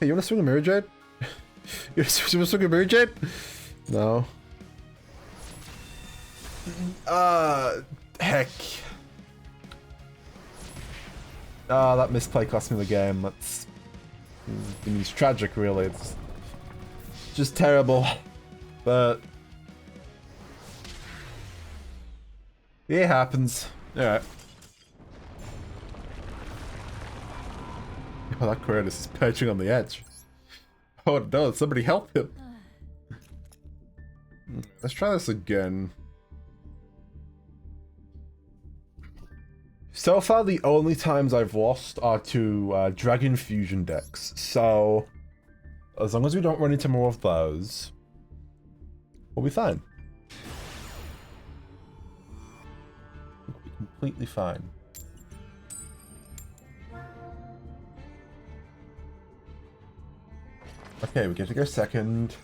Hey, you wanna swing a Mirror Jade? You wanna swing a Mirror Jade? No. Heck. That misplay cost me the game. That's... I mean, it's tragic, really. It's just terrible. But... it happens. Alright. Oh, that Kratos is perching on the edge. Oh no, somebody help him. Let's try this again. So far, the only times I've lost are to Dragon Fusion decks. So, as long as we don't run into more of those, we'll be fine. We'll be completely fine. Okay, we get to go second.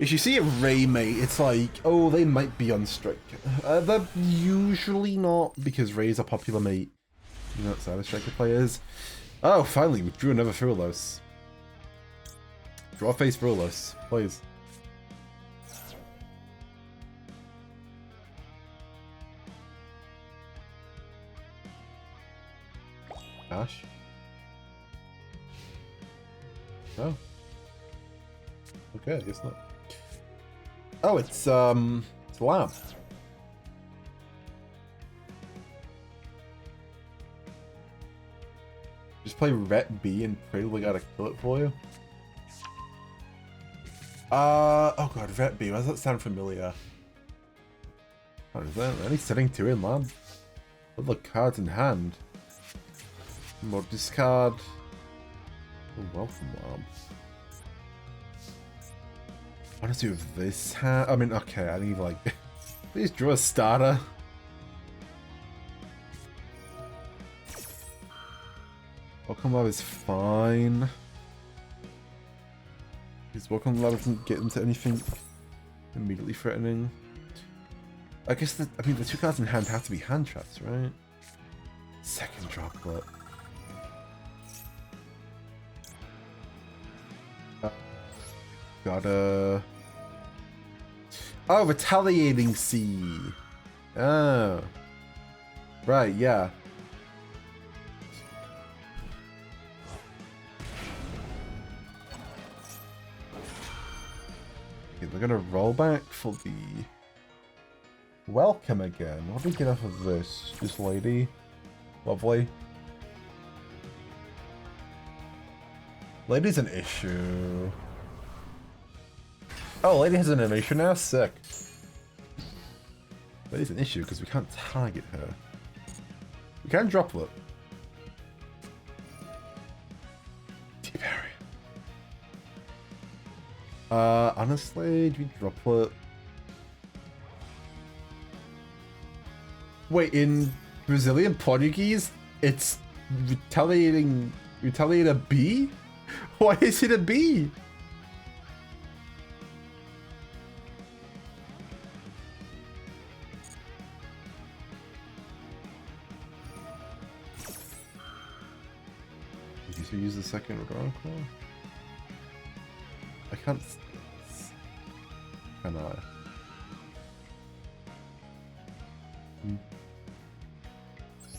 If you see a Ray mate, it's like, oh, they might be on Striker. They're usually not, because Ray's a popular mate, you know, outside of Striker players. Oh, finally, we drew another Duelist. Draw face Duelist, please. Ash. Oh. Okay, I guess not. Oh, it's Lamb. Just play Ret B and pray we gotta kill it for you. Oh god, Ret B, why does that sound familiar? Oh, is there any setting 2 in Lamb? What are the cards in hand? More discard. Oh, welcome, Lamb. What do I do with this hand? I mean, okay, I need like... Please draw a starter. Welcome Lab is fine. Because Welcome Lab doesn't get into anything immediately threatening. I guess the 2 cards in hand have to be hand traps, right? Second droplet. Gotta... Oh, Retaliating Sea. Oh. Right, yeah. Okay, we're gonna roll back for the... Welcome again. What do we get off of this? Just lady. Lovely. Lady's an issue. Oh, Lady has an animation now? Sick. Lady's an issue because we can't target her. We can droplet. Deep area. Honestly, do we droplet? Wait, in Brazilian Portuguese, it's retaliator B? Why is it a B? Did you use the second draw claw? I can't. Can I?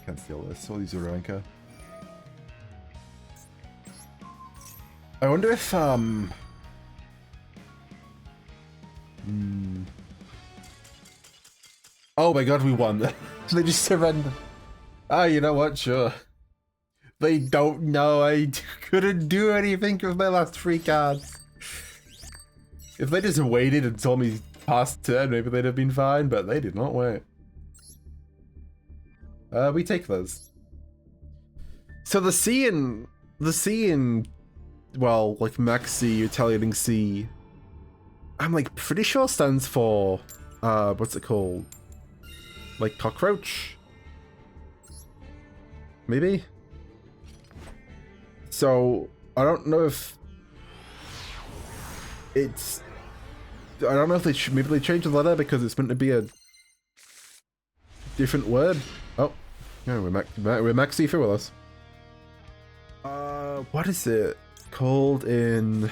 Can't steal this. I'll use a Ranka. I wonder if Oh my god, we won. They just surrendered. Ah, you know what? Sure. They don't know I couldn't do anything with my last 3 cards. If they just waited and told me past turn, maybe they'd have been fine, but they did not wait. We take those. So the C in well, like Max C, Retaliating C, I'm like pretty sure stands for what's it called? Like cockroach? Maybe? So I don't know if it's I don't know if they maybe they changed the letter because it's meant to be a different word. Oh, no, we're Maxi for with us. What is it called in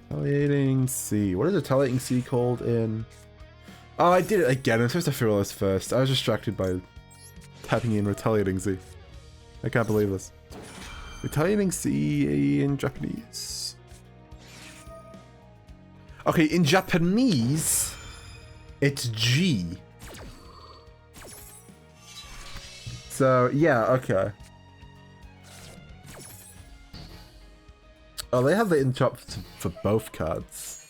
Retaliating C? What is Retaliating C called in? Oh, I did it again. I'm supposed to feel this first. I was distracted by typing in Retaliating C. I can't believe this. Retaliating C in Japanese. Okay, in Japanese, it's G. So, yeah, okay. Oh, they have the interrupt for both cards.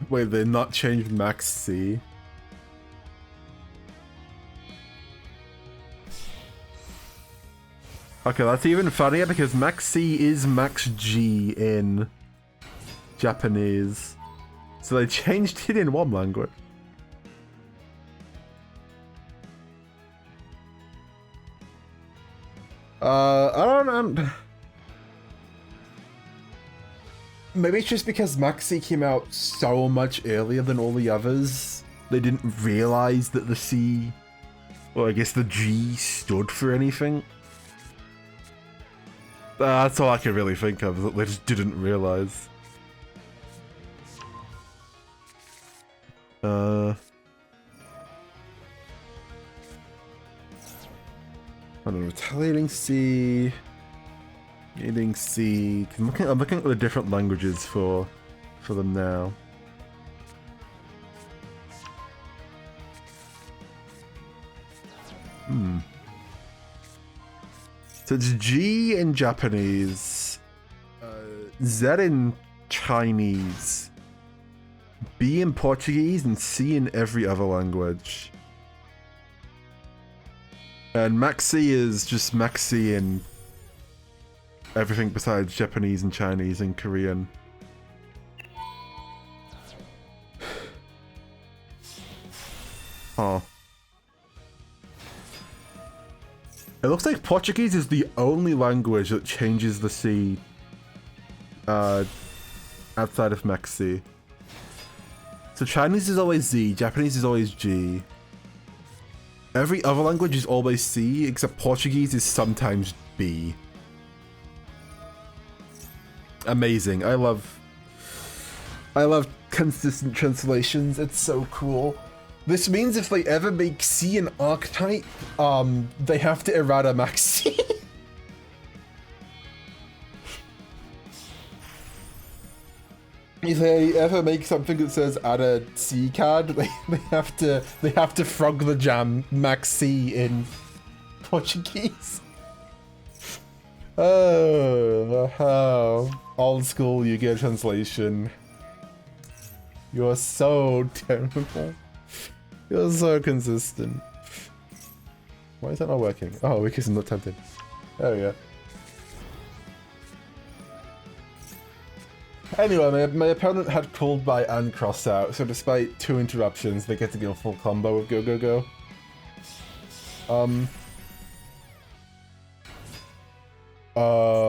Wait, they're not changed Max C? Okay, that's even funnier because Max C is Max G in Japanese. So they changed it in one language. I don't know. Maybe it's just because Maxi came out so much earlier than all the others. They didn't realize that the C, or I guess the G, stood for anything. That's all I can really think of, that they just didn't realize. I don't know, retaliating C, eating C. I'm looking at the different languages for them now. So it's G in Japanese, Z in Chinese, B in Portuguese, and C in every other language. And Maxi is just Maxi in everything besides Japanese and Chinese and Korean. Huh. It looks like Portuguese is the only language that changes the C outside of Maxi. So Chinese is always Z, Japanese is always G. Every other language is always C, except Portuguese is sometimes B. Amazing. I love consistent translations. It's so cool. This means if they ever make C an archetype, they have to errata Maxi. If they ever make something that says add a C card, they have to frog the jam Maxi in Portuguese. Oh, old school Yu-Gi-Oh translation. You're so terrible. You're so consistent. Why is that not working? Oh, because I'm not tempted. There we go. Anyway, my opponent had called by and cross out, so despite 2 interruptions, they get to go full combo with Go Go Go.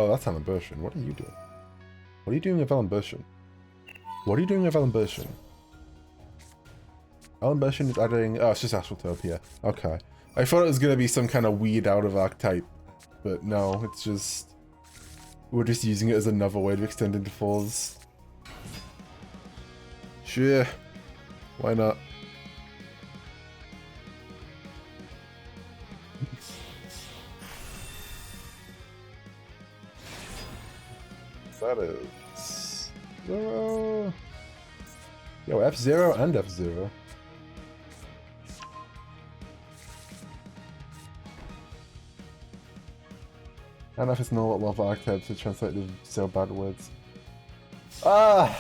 That's Alimbertion. What are you doing? What are you doing with Alimbertion? What are you doing with Alimbertion? Alimbertion is adding... Oh, it's just Astrotopia. Okay. I thought it was going to be some kind of weed out of archetype, but no, it's just... We're just using it as another way to extend into falls. Sure. Why not? That is... Yo, F0 and F0. I don't know if it's not a lot of archetypes to translate the so bad words. Ah!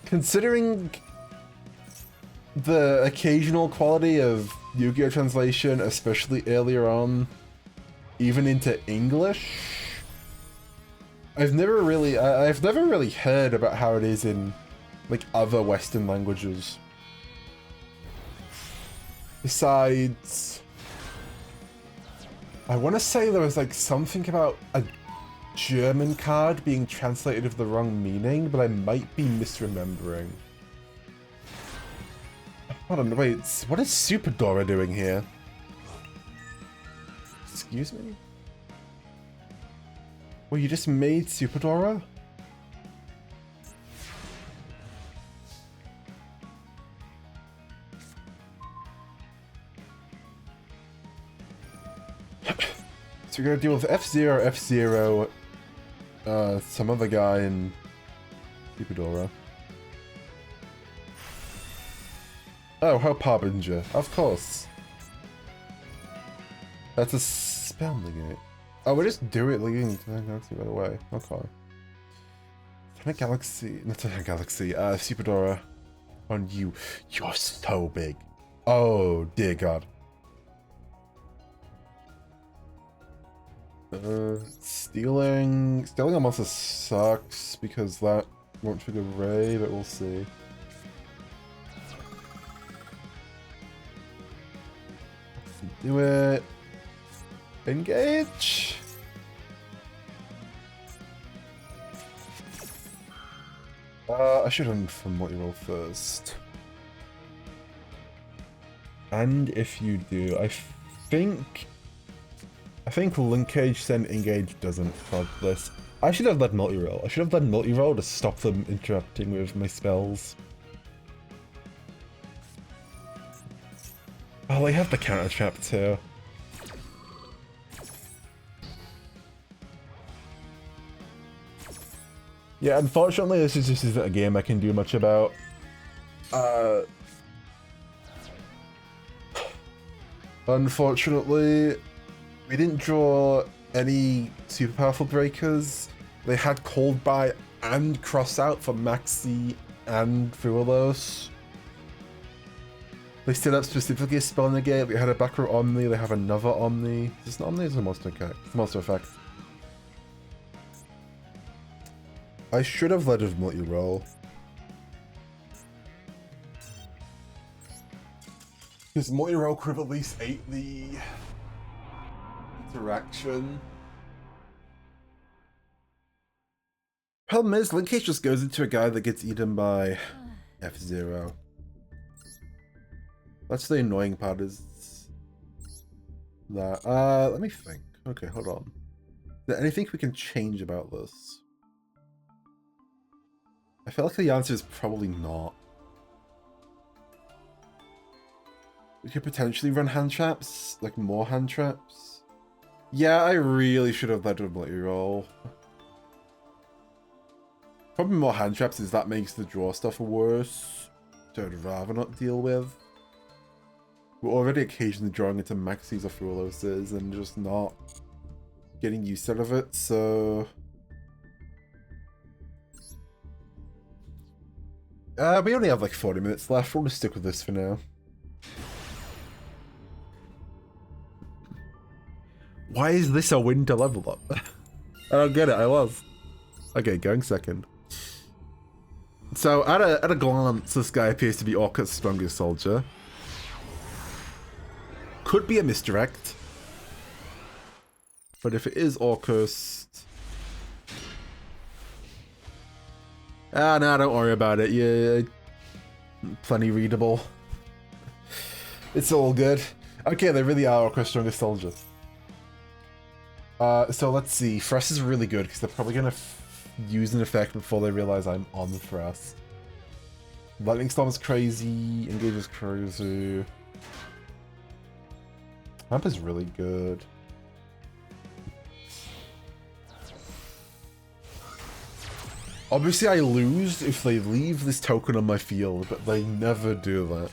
Considering the occasional quality of Yu-Gi-Oh! Translation, especially earlier on, even into English, I've never really heard about how it is in like other Western languages. Besides, I want to say there was like something about a German card being translated with the wrong meaning, but I might be misremembering. Hold on, wait, what is Super Dora doing here? Excuse me? Well, you just made Super Dora? So we're gonna deal with F0, F0, some other guy in Super Dora. Oh, Hope Harbinger, of course. That's a spell negate. Oh, we're just leading to the Galaxy, by the way. Okay. Tonic Galaxy, not Tonic Galaxy, Super Dora on you. You're so big. Oh, dear God. Stealing a monster sucks because that won't trigger Ray, but we'll see. Do it. Engage. I should have done from multi-roll first. And if you do, I think linkage send engage doesn't flood this. I should have led multi-roll. I should have led multi-roll to stop them interacting with my spells. Oh, they have the counter trap too. Yeah, unfortunately, this just isn't a game I can do much about. Unfortunately, we didn't draw any super powerful breakers. They had Cold Buy and Cross Out for Maxi and Duelist. They set up specifically a spell negate. We had a back row Omni. They have another Omni. Is this an Omni? It's a monster effect. It's a monster effect. I should have led with multi-roll. Because multi-roll could have at least ate the interaction. Problem is, linkage just goes into a guy that gets eaten by F0. That's the annoying part, is that. Let me think. Okay, hold on. Is there anything we can change about this? I feel like the answer is probably not. We could potentially run hand traps, like more hand traps. Yeah, I really should have led with multi-roll. Probably more hand traps is that makes the draw stuff worse, so I'd rather not deal with. We're already occasionally drawing into maxis or Froloses and just not getting use out of it, so... we only have like 40 minutes left. We'll just stick with this for now. Why is this a win to level up? I don't get it. I was. Okay, going second. So at a glance, this guy appears to be Orcust's strongest soldier. Could be a misdirect. But if it is Orcust... Ah, no, don't worry about it. Yeah, plenty readable. It's all good. Okay, they really are Orcust's strongest soldier. So let's see. Thrust is really good because they're probably going to use an effect before they realize I'm on Thrust. Lightning Storm is crazy. Engage is crazy. Ramp is really good. Obviously I lose if they leave this token on my field, but they never do that.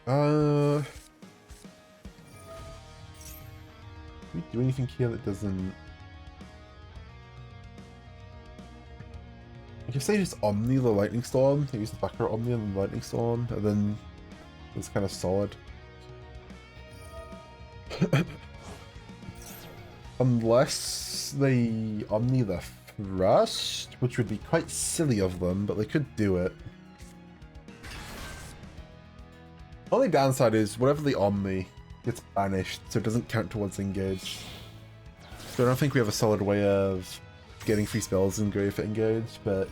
Can we do anything here that doesn't... I guess they just Omni the Lightning Storm. They use the back row Omni and the Lightning Storm, and then it's kind of solid. Unless they Omni the Thrust, which would be quite silly of them, but they could do it. Only downside is whatever the Omni gets banished, so it doesn't count towards engage. So I don't think we have a solid way of getting free spells in grave for engage, but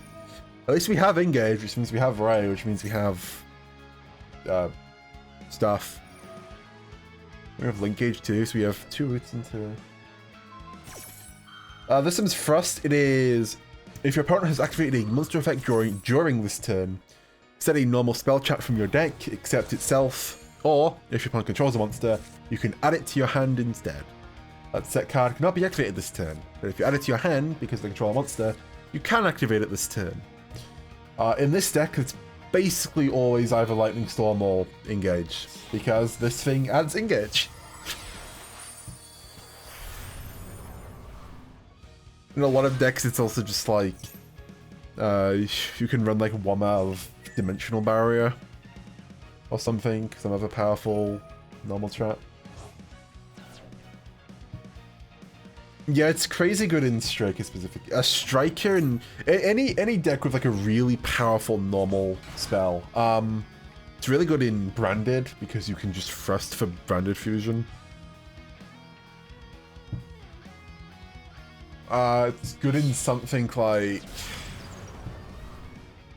at least we have engage, which means we have Ray, which means we have stuff. We have linkage too, so we have 2 routes into... this one's Thrust. It is, if your opponent has activated a monster effect during this turn, set a normal spell trap from your deck, except itself, or if your opponent controls a monster, you can add it to your hand instead. That set card cannot be activated this turn, but if you add it to your hand because they control a monster, you can activate it this turn. In this deck, it's basically always either Lightning Storm or Engage, because this thing adds Engage. In a lot of decks, it's also just like, you can run like one out of Dimensional Barrier or something, some other powerful normal trap. Yeah, it's crazy good in Striker specifically. A Striker and any deck with like a really powerful normal spell. It's really good in Branded because you can just thrust for Branded Fusion. It's good in something like...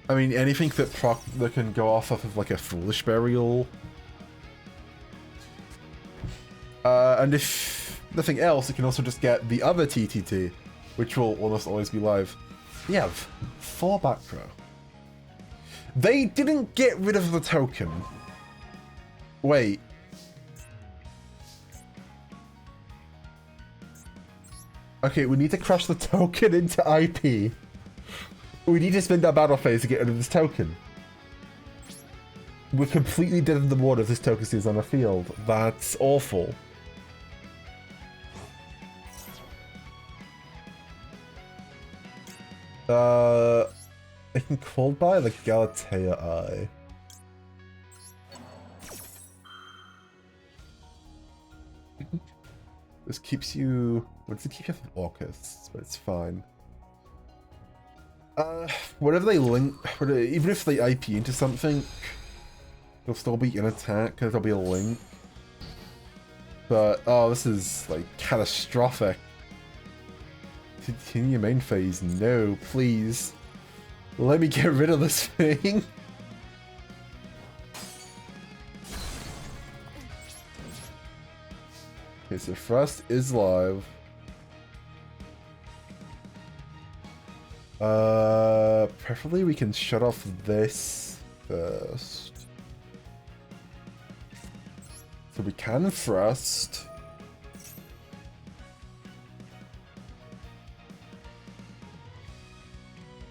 I mean, anything that can go off of like a Foolish Burial. And if nothing else, it can also just get the other TTT, which will almost always be live. We have 4 back row. They didn't get rid of the token. Wait. Okay, we need to crash the token into IP. We need to spend our battle phase to get rid of this token. We're completely dead in the water if this token stays on the field. That's awful. I can call by the Galatea Eye. This keeps you... What does it keep you from Orcus? But it's fine. Whatever they link... Even if they IP into something, it'll still be an attack, because there'll be a link. But, oh, this is, like, catastrophic. Continue main phase? No, please. Let me get rid of this thing. Okay, so Frost is live. Preferably we can shut off this first. So we can Frost.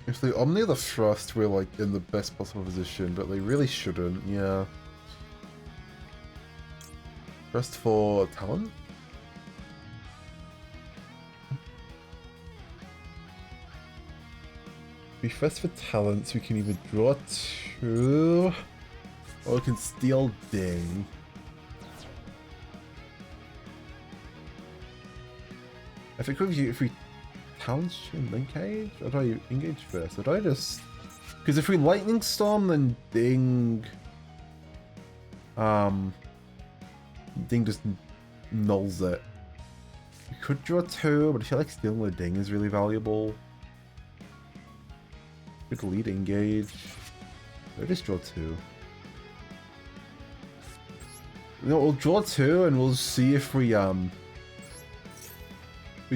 If they Omni the Thrust, we're like in the best possible position, but they really shouldn't, yeah. Thrust for Talon? We first for talents, we can either draw 2, or we can steal Ding. I think if we talents and engage, or do I engage first? Or do I just... Because if we Lightning Storm, then Ding... Ding just nulls it. We could draw 2, but I feel like stealing the Ding is really valuable. Good lead engage. I just draw 2. No, we'll draw 2 and we'll see if we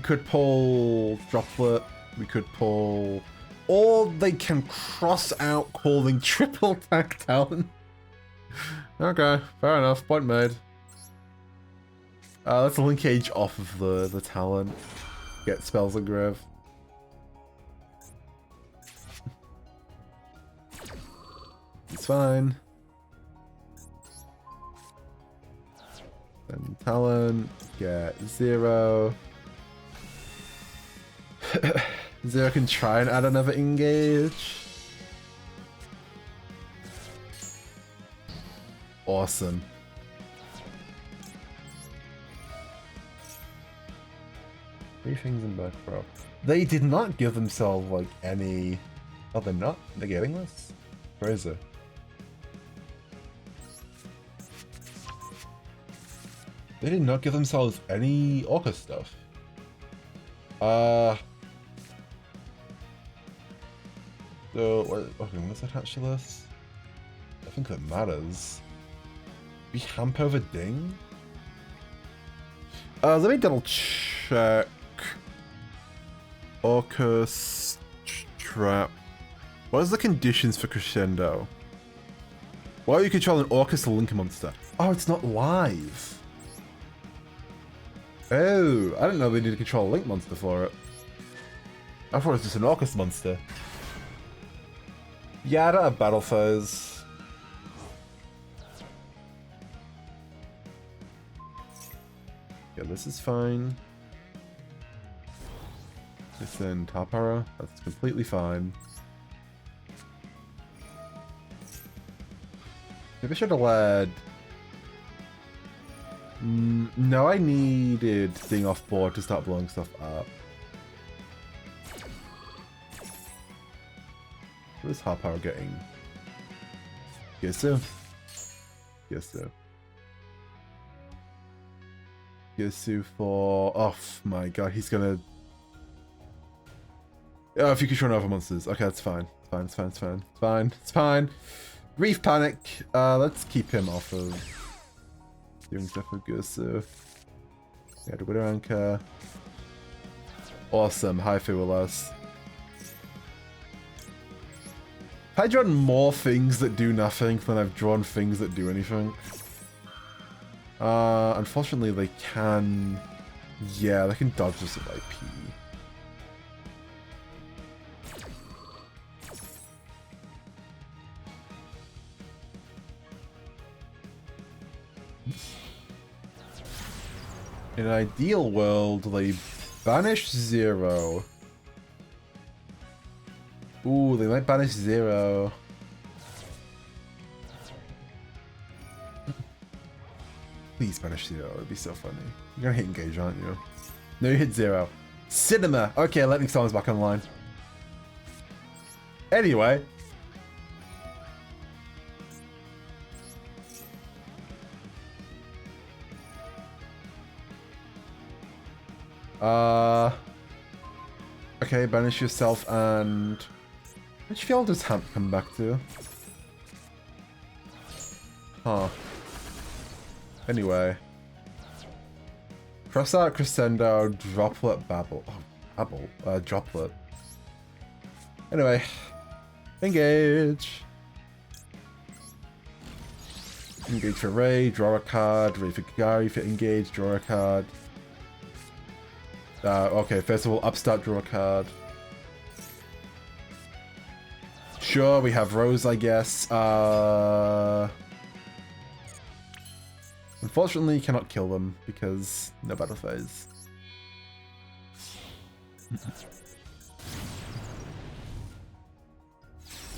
could pull Droplet, we could pull... Or they can cross out calling triple tack Talon. Okay, fair enough, point made. Let's linkage off of the Talon. Get spells engrave. It's fine. Then Talon, get 0. 0 can try and add another engage. Awesome. Three things in back row. They did not give themselves like any... Oh, they're not negating this? Where is it? They did not give themselves any Orca stuff. So, okay, what's attached to this? I think that matters. We hamp over Ding? Let me double check. Orcus Trap. What is the conditions for Crescendo? Why are you controlling Orcus Link monster? Oh, it's not live. Oh, I didn't know they needed to control a Link monster for it. I thought it was just an Orcus monster. Yeah, I don't have battle phase. Yeah, this is fine. This in top arrow, that's completely fine. Maybe I should have led No, I needed thing off board to start blowing stuff up. What is hard power getting? Guess so. Guess so. Guess so for... Oh my god, he's gonna... Oh, if you can run over monsters. Okay, that's fine. It's fine, it's fine, it's fine. It's fine, it's fine. Reef Panic. Let's keep him off of doing stuff with Gusu. Yeah, the Widow Anchor. Awesome. High Fuelos. I've drawn more things that do nothing than I've drawn things that do anything. Unfortunately, they can... Yeah, they can dodge us with IP. In an ideal world, they banish 0. Ooh, they might banish 0. Please banish 0, it'd be so funny. You're gonna hit engage, aren't you? No, you hit 0. Cinema! Okay, Lightning Storm's back online. Anyway. Okay, banish yourself and... Which field does Hamp come back to? Huh. Anyway. Cross out Crescendo, Droplet, Babble. Oh, Babble? Droplet. Anyway. Engage! Engage for Ray, draw a card. Ray for Gary for engage, draw a card. Okay, first of all, upstart, draw a card. Sure, we have Rose, I guess. Unfortunately, you cannot kill them because no battle phase.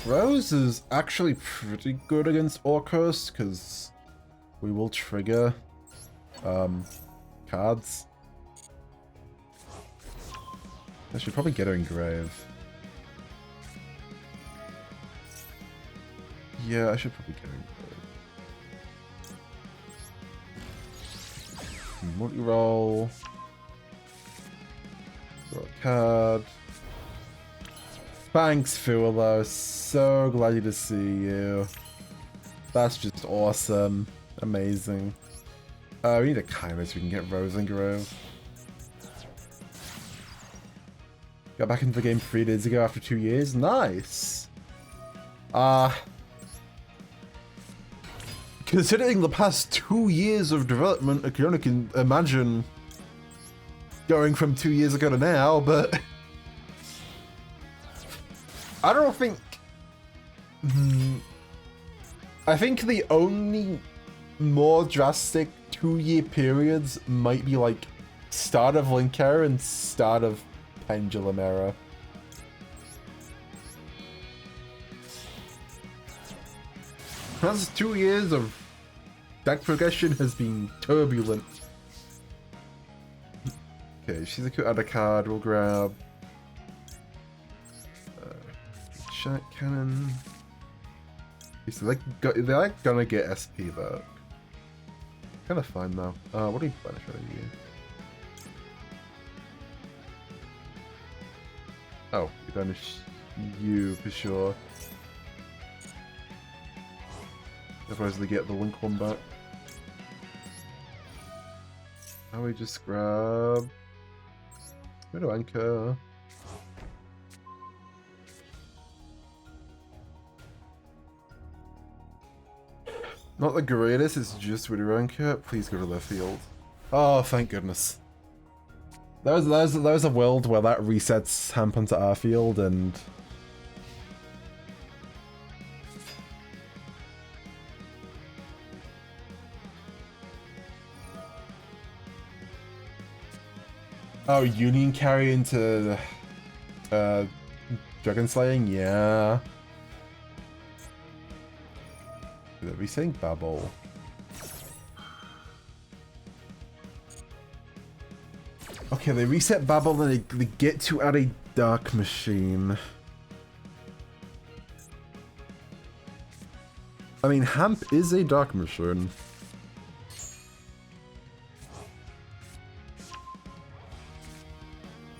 Rose is actually pretty good against Orcus because we will trigger cards. I should probably get her Engrave. Yeah, I should probably get her Engrave. Multi-roll. Draw a card. Thanks, Fuelo. So glad to see you. That's just awesome. Amazing. We need a Kaiba so we can get Rose Engrave. Got back into the game 3 days ago after 2 years. Nice. Considering the past 2 years of development, I can only imagine going from 2 years ago to now, but I don't think... I think the only more drastic 2-year periods might be like start of Link Era and start of Pendulum Era. That's 2 years of deck progression has been turbulent. Okay, she's a cool other card. We'll grab Shank Cannon. So they're like gonna get SP though. Kind of fine though. What do you banish out of you? Oh, you banish you for sure. Otherwise they get the Link one back. Now we just grab Widow Anchor. Not the greatest, it's just Widow Anchor. Please go to left field. Oh, thank goodness. There was a world where that resets Hamp onto our field and... Oh, Union carry into Dragon Slaying? Yeah. Are we saying Babble? Okay, they reset Babel and they get to add a dark machine. I mean, Hamp is a dark machine.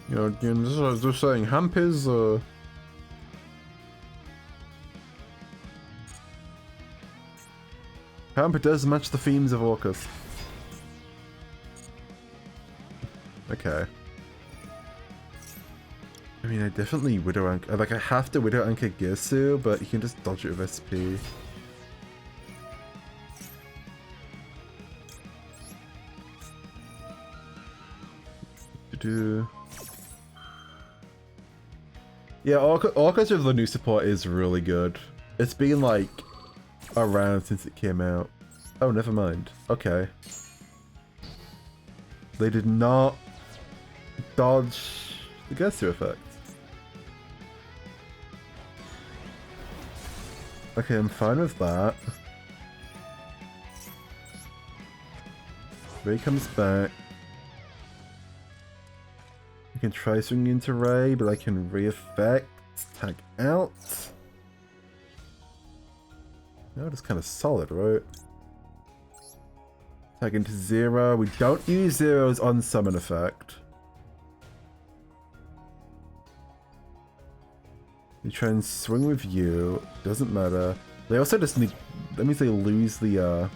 You know, just saying, Hamp is, Hamp does match the themes of Orcus. Okay. I mean, I definitely Widow Anchor. Like, I have to Widow Anchor Girsu, but you can just dodge it with SP. Yeah, Orcus with the new support is really good. It's been like around since it came out. Oh, never mind. Okay. They did not dodge the Girsu effect. Okay, I'm fine with that. Ray comes back. I can try swinging into Ray, but I can re-effect, tag out. No, that's kind of solid, right? Tag into Zero. We don't use Zeros on summon effect. You try and swing with you. Doesn't matter. They also just need. That means they lose the. Are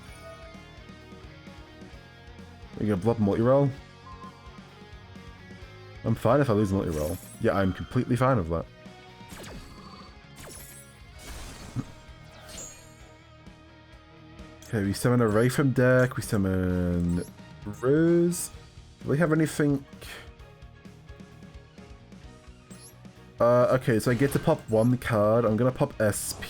you gonna block multi-roll? I'm fine if I lose multi-roll. Yeah, I'm completely fine with that. Okay, we summon a Ray from deck, we summon Rose. Do we have anything? Okay, so I get to pop one card. I'm gonna pop SP.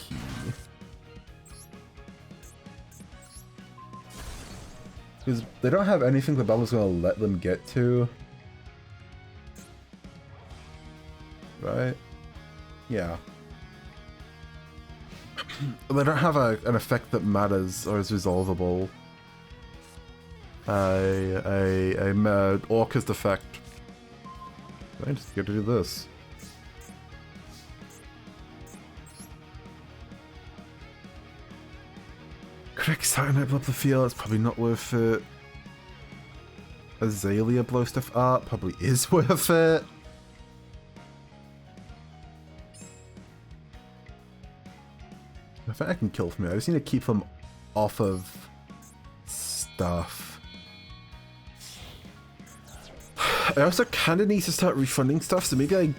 Because they don't have anything the battle's gonna let them get to. Right? Yeah. They don't have an effect that matters or is resolvable. A Orcus effect. I just get to do this. Correct Saturn blow up the field, it's probably not worth it. Azalea blow stuff up, probably is worth it. I think I can kill from here. I just need to keep them off of stuff. I also kind of need to start refunding stuff, so maybe I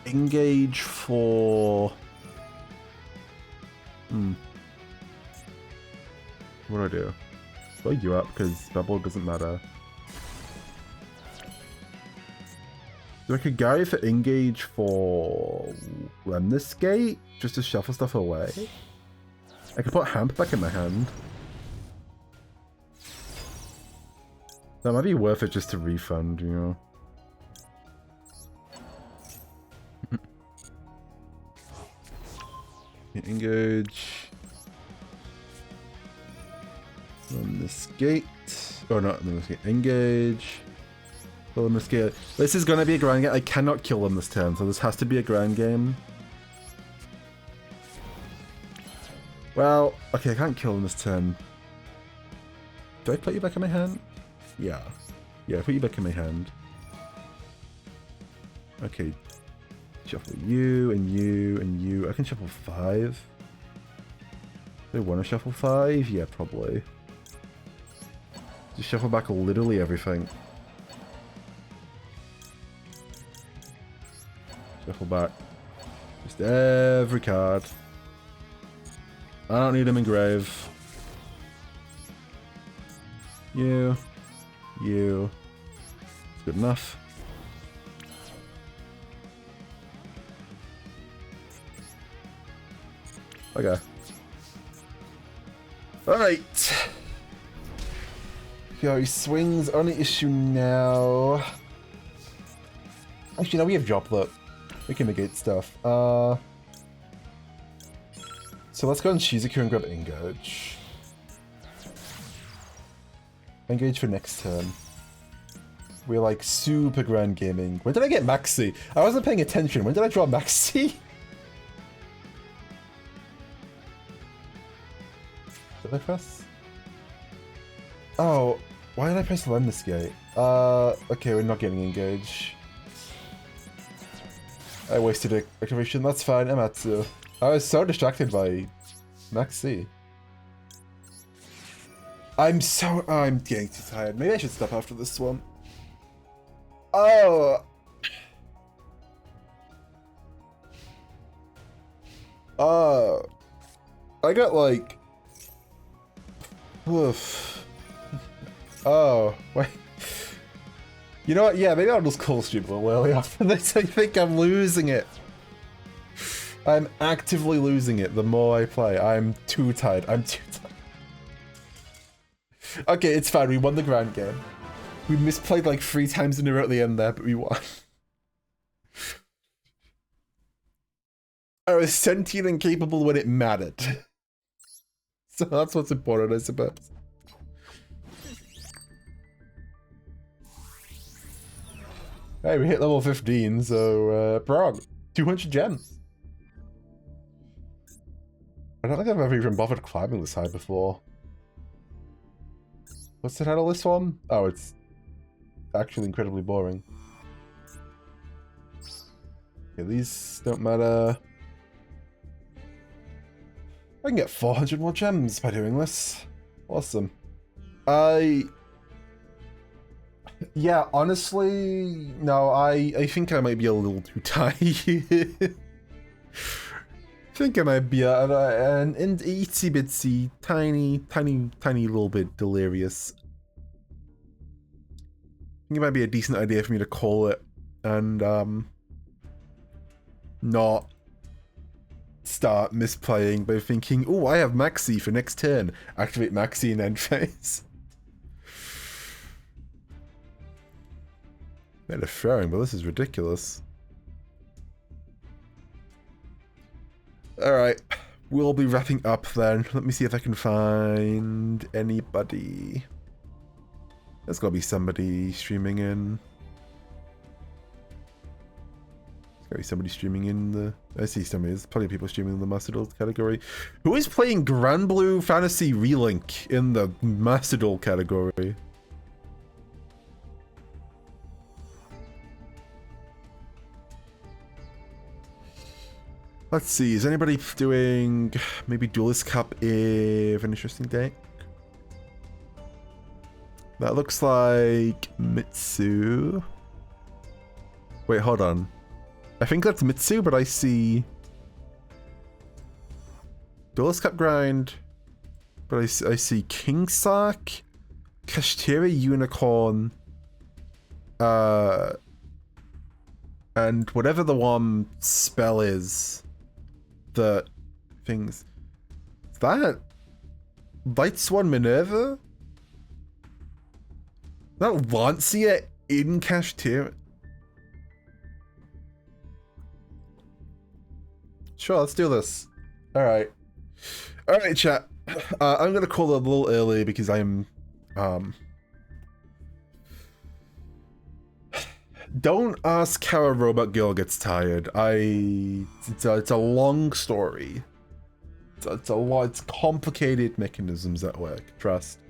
engage for... What do I do? Blow you up, because bubble doesn't matter. So I could go for engage for Lemnis Gate, just to shuffle stuff away. I could put Hamp back in my hand. That might be worth it just to refund, you know. Engage. On this gate. Oh, not on this gate. Engage. Kill on this gate. This is gonna be a grind game. I cannot kill them this turn, so this has to be a grind game. Well, okay, I can't kill him this turn. Do I put you back in my hand? Yeah. Yeah, I put you back in my hand. Okay. Shuffle you, and you, and you. I can shuffle 5. Do I want to shuffle 5? Yeah, probably. Just shuffle back literally everything. Shuffle back. Just every card. I don't need them in grave. You. You. It's good enough. Okay. Alright. Yo, he swings. Only issue now. Actually, no, we have Droplet. We can negate stuff. So let's go on Shizuku and grab Engage. Engage for next turn. We're like super grand gaming. When did I get Maxi? I wasn't paying attention. When did I draw Maxi? Did I press? Oh, why did I press lend this gate? Okay, we're not getting engaged. I wasted an activation. That's fine, Ematsu. I was so distracted by Maxi. I'm getting too tired. Maybe I should stop after this one. Oh. I got like... Oof. Oh, wait. You know what? Yeah, maybe I'll just call stream a little early after this. I think I'm losing it. I'm actively losing it the more I play. I'm too tired. I'm too tired. Okay, it's fine. We won the grand game. We misplayed like 3 times in a row at the end there, but we won. I was sentient and capable when it mattered. So that's what's important, I suppose. Hey, we hit level 15, so, Prague. 200 gems. I don't think I've ever even bothered climbing this high before. What's the title of this one? Oh, it's actually incredibly boring. Okay, these don't matter. I can get 400 more gems by doing this. Awesome. Yeah, honestly, no, I think I might be a little too tired. I think I might be an itsy bitsy, tiny little bit delirious. I think it might be a decent idea for me to call it and not start misplaying by thinking, oh, I have Maxi for next turn. Activate Maxi and end phase. Better throwing, but this is ridiculous. Alright, we'll be wrapping up then. Let me see if I can find anybody. There's gotta be somebody streaming in. There's gotta be somebody streaming in the... I see somebody. There's plenty of people streaming in the Master Duel category. Who is playing Grand Blue Fantasy Relink in the Master Duel category? Let's see, is anybody doing maybe Duelist Cup if an interesting deck? That looks like Mitsu. Wait, hold on. I think that's Mitsu, but I see Duelist Cup Grind, but I see King Sark, Kashtira Unicorn, and whatever the one spell is. The things. Is that Light Swan Minerva? Is that Lancia in Kashtira? Sure, let's do this. Alright. Alright, chat. I'm gonna call it a little early because I'm don't ask how a robot girl gets tired. It's a long story. It's a lot. It's complicated mechanisms at work. Trust.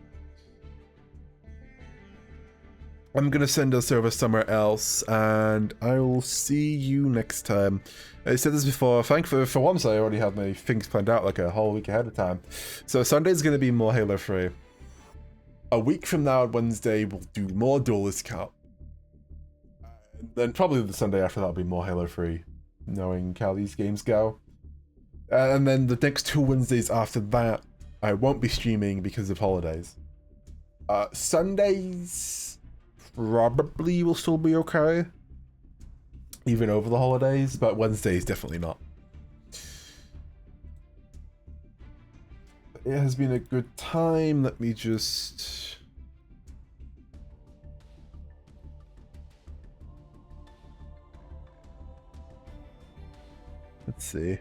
I'm gonna send us over somewhere else, and I will see you next time. I said this before. For once, I already have my things planned out like a whole week ahead of time. So Sunday's gonna be more Halo 3. A week from now, Wednesday, we'll do more Duelist Cup. Then probably the Sunday after that will be more Halo 3, knowing how these games go. And then the next 2 Wednesdays after that, I won't be streaming because of holidays. Sundays probably will still be okay, even over the holidays, but Wednesdays definitely not. It has been a good time. Let me just... Let's see.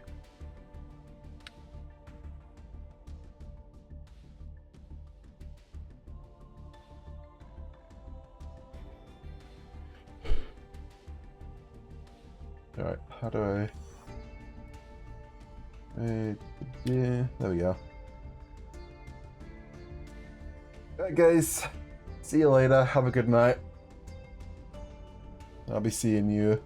Alright, how do I... yeah, there we go. Alright guys, see you later, have a good night. I'll be seeing you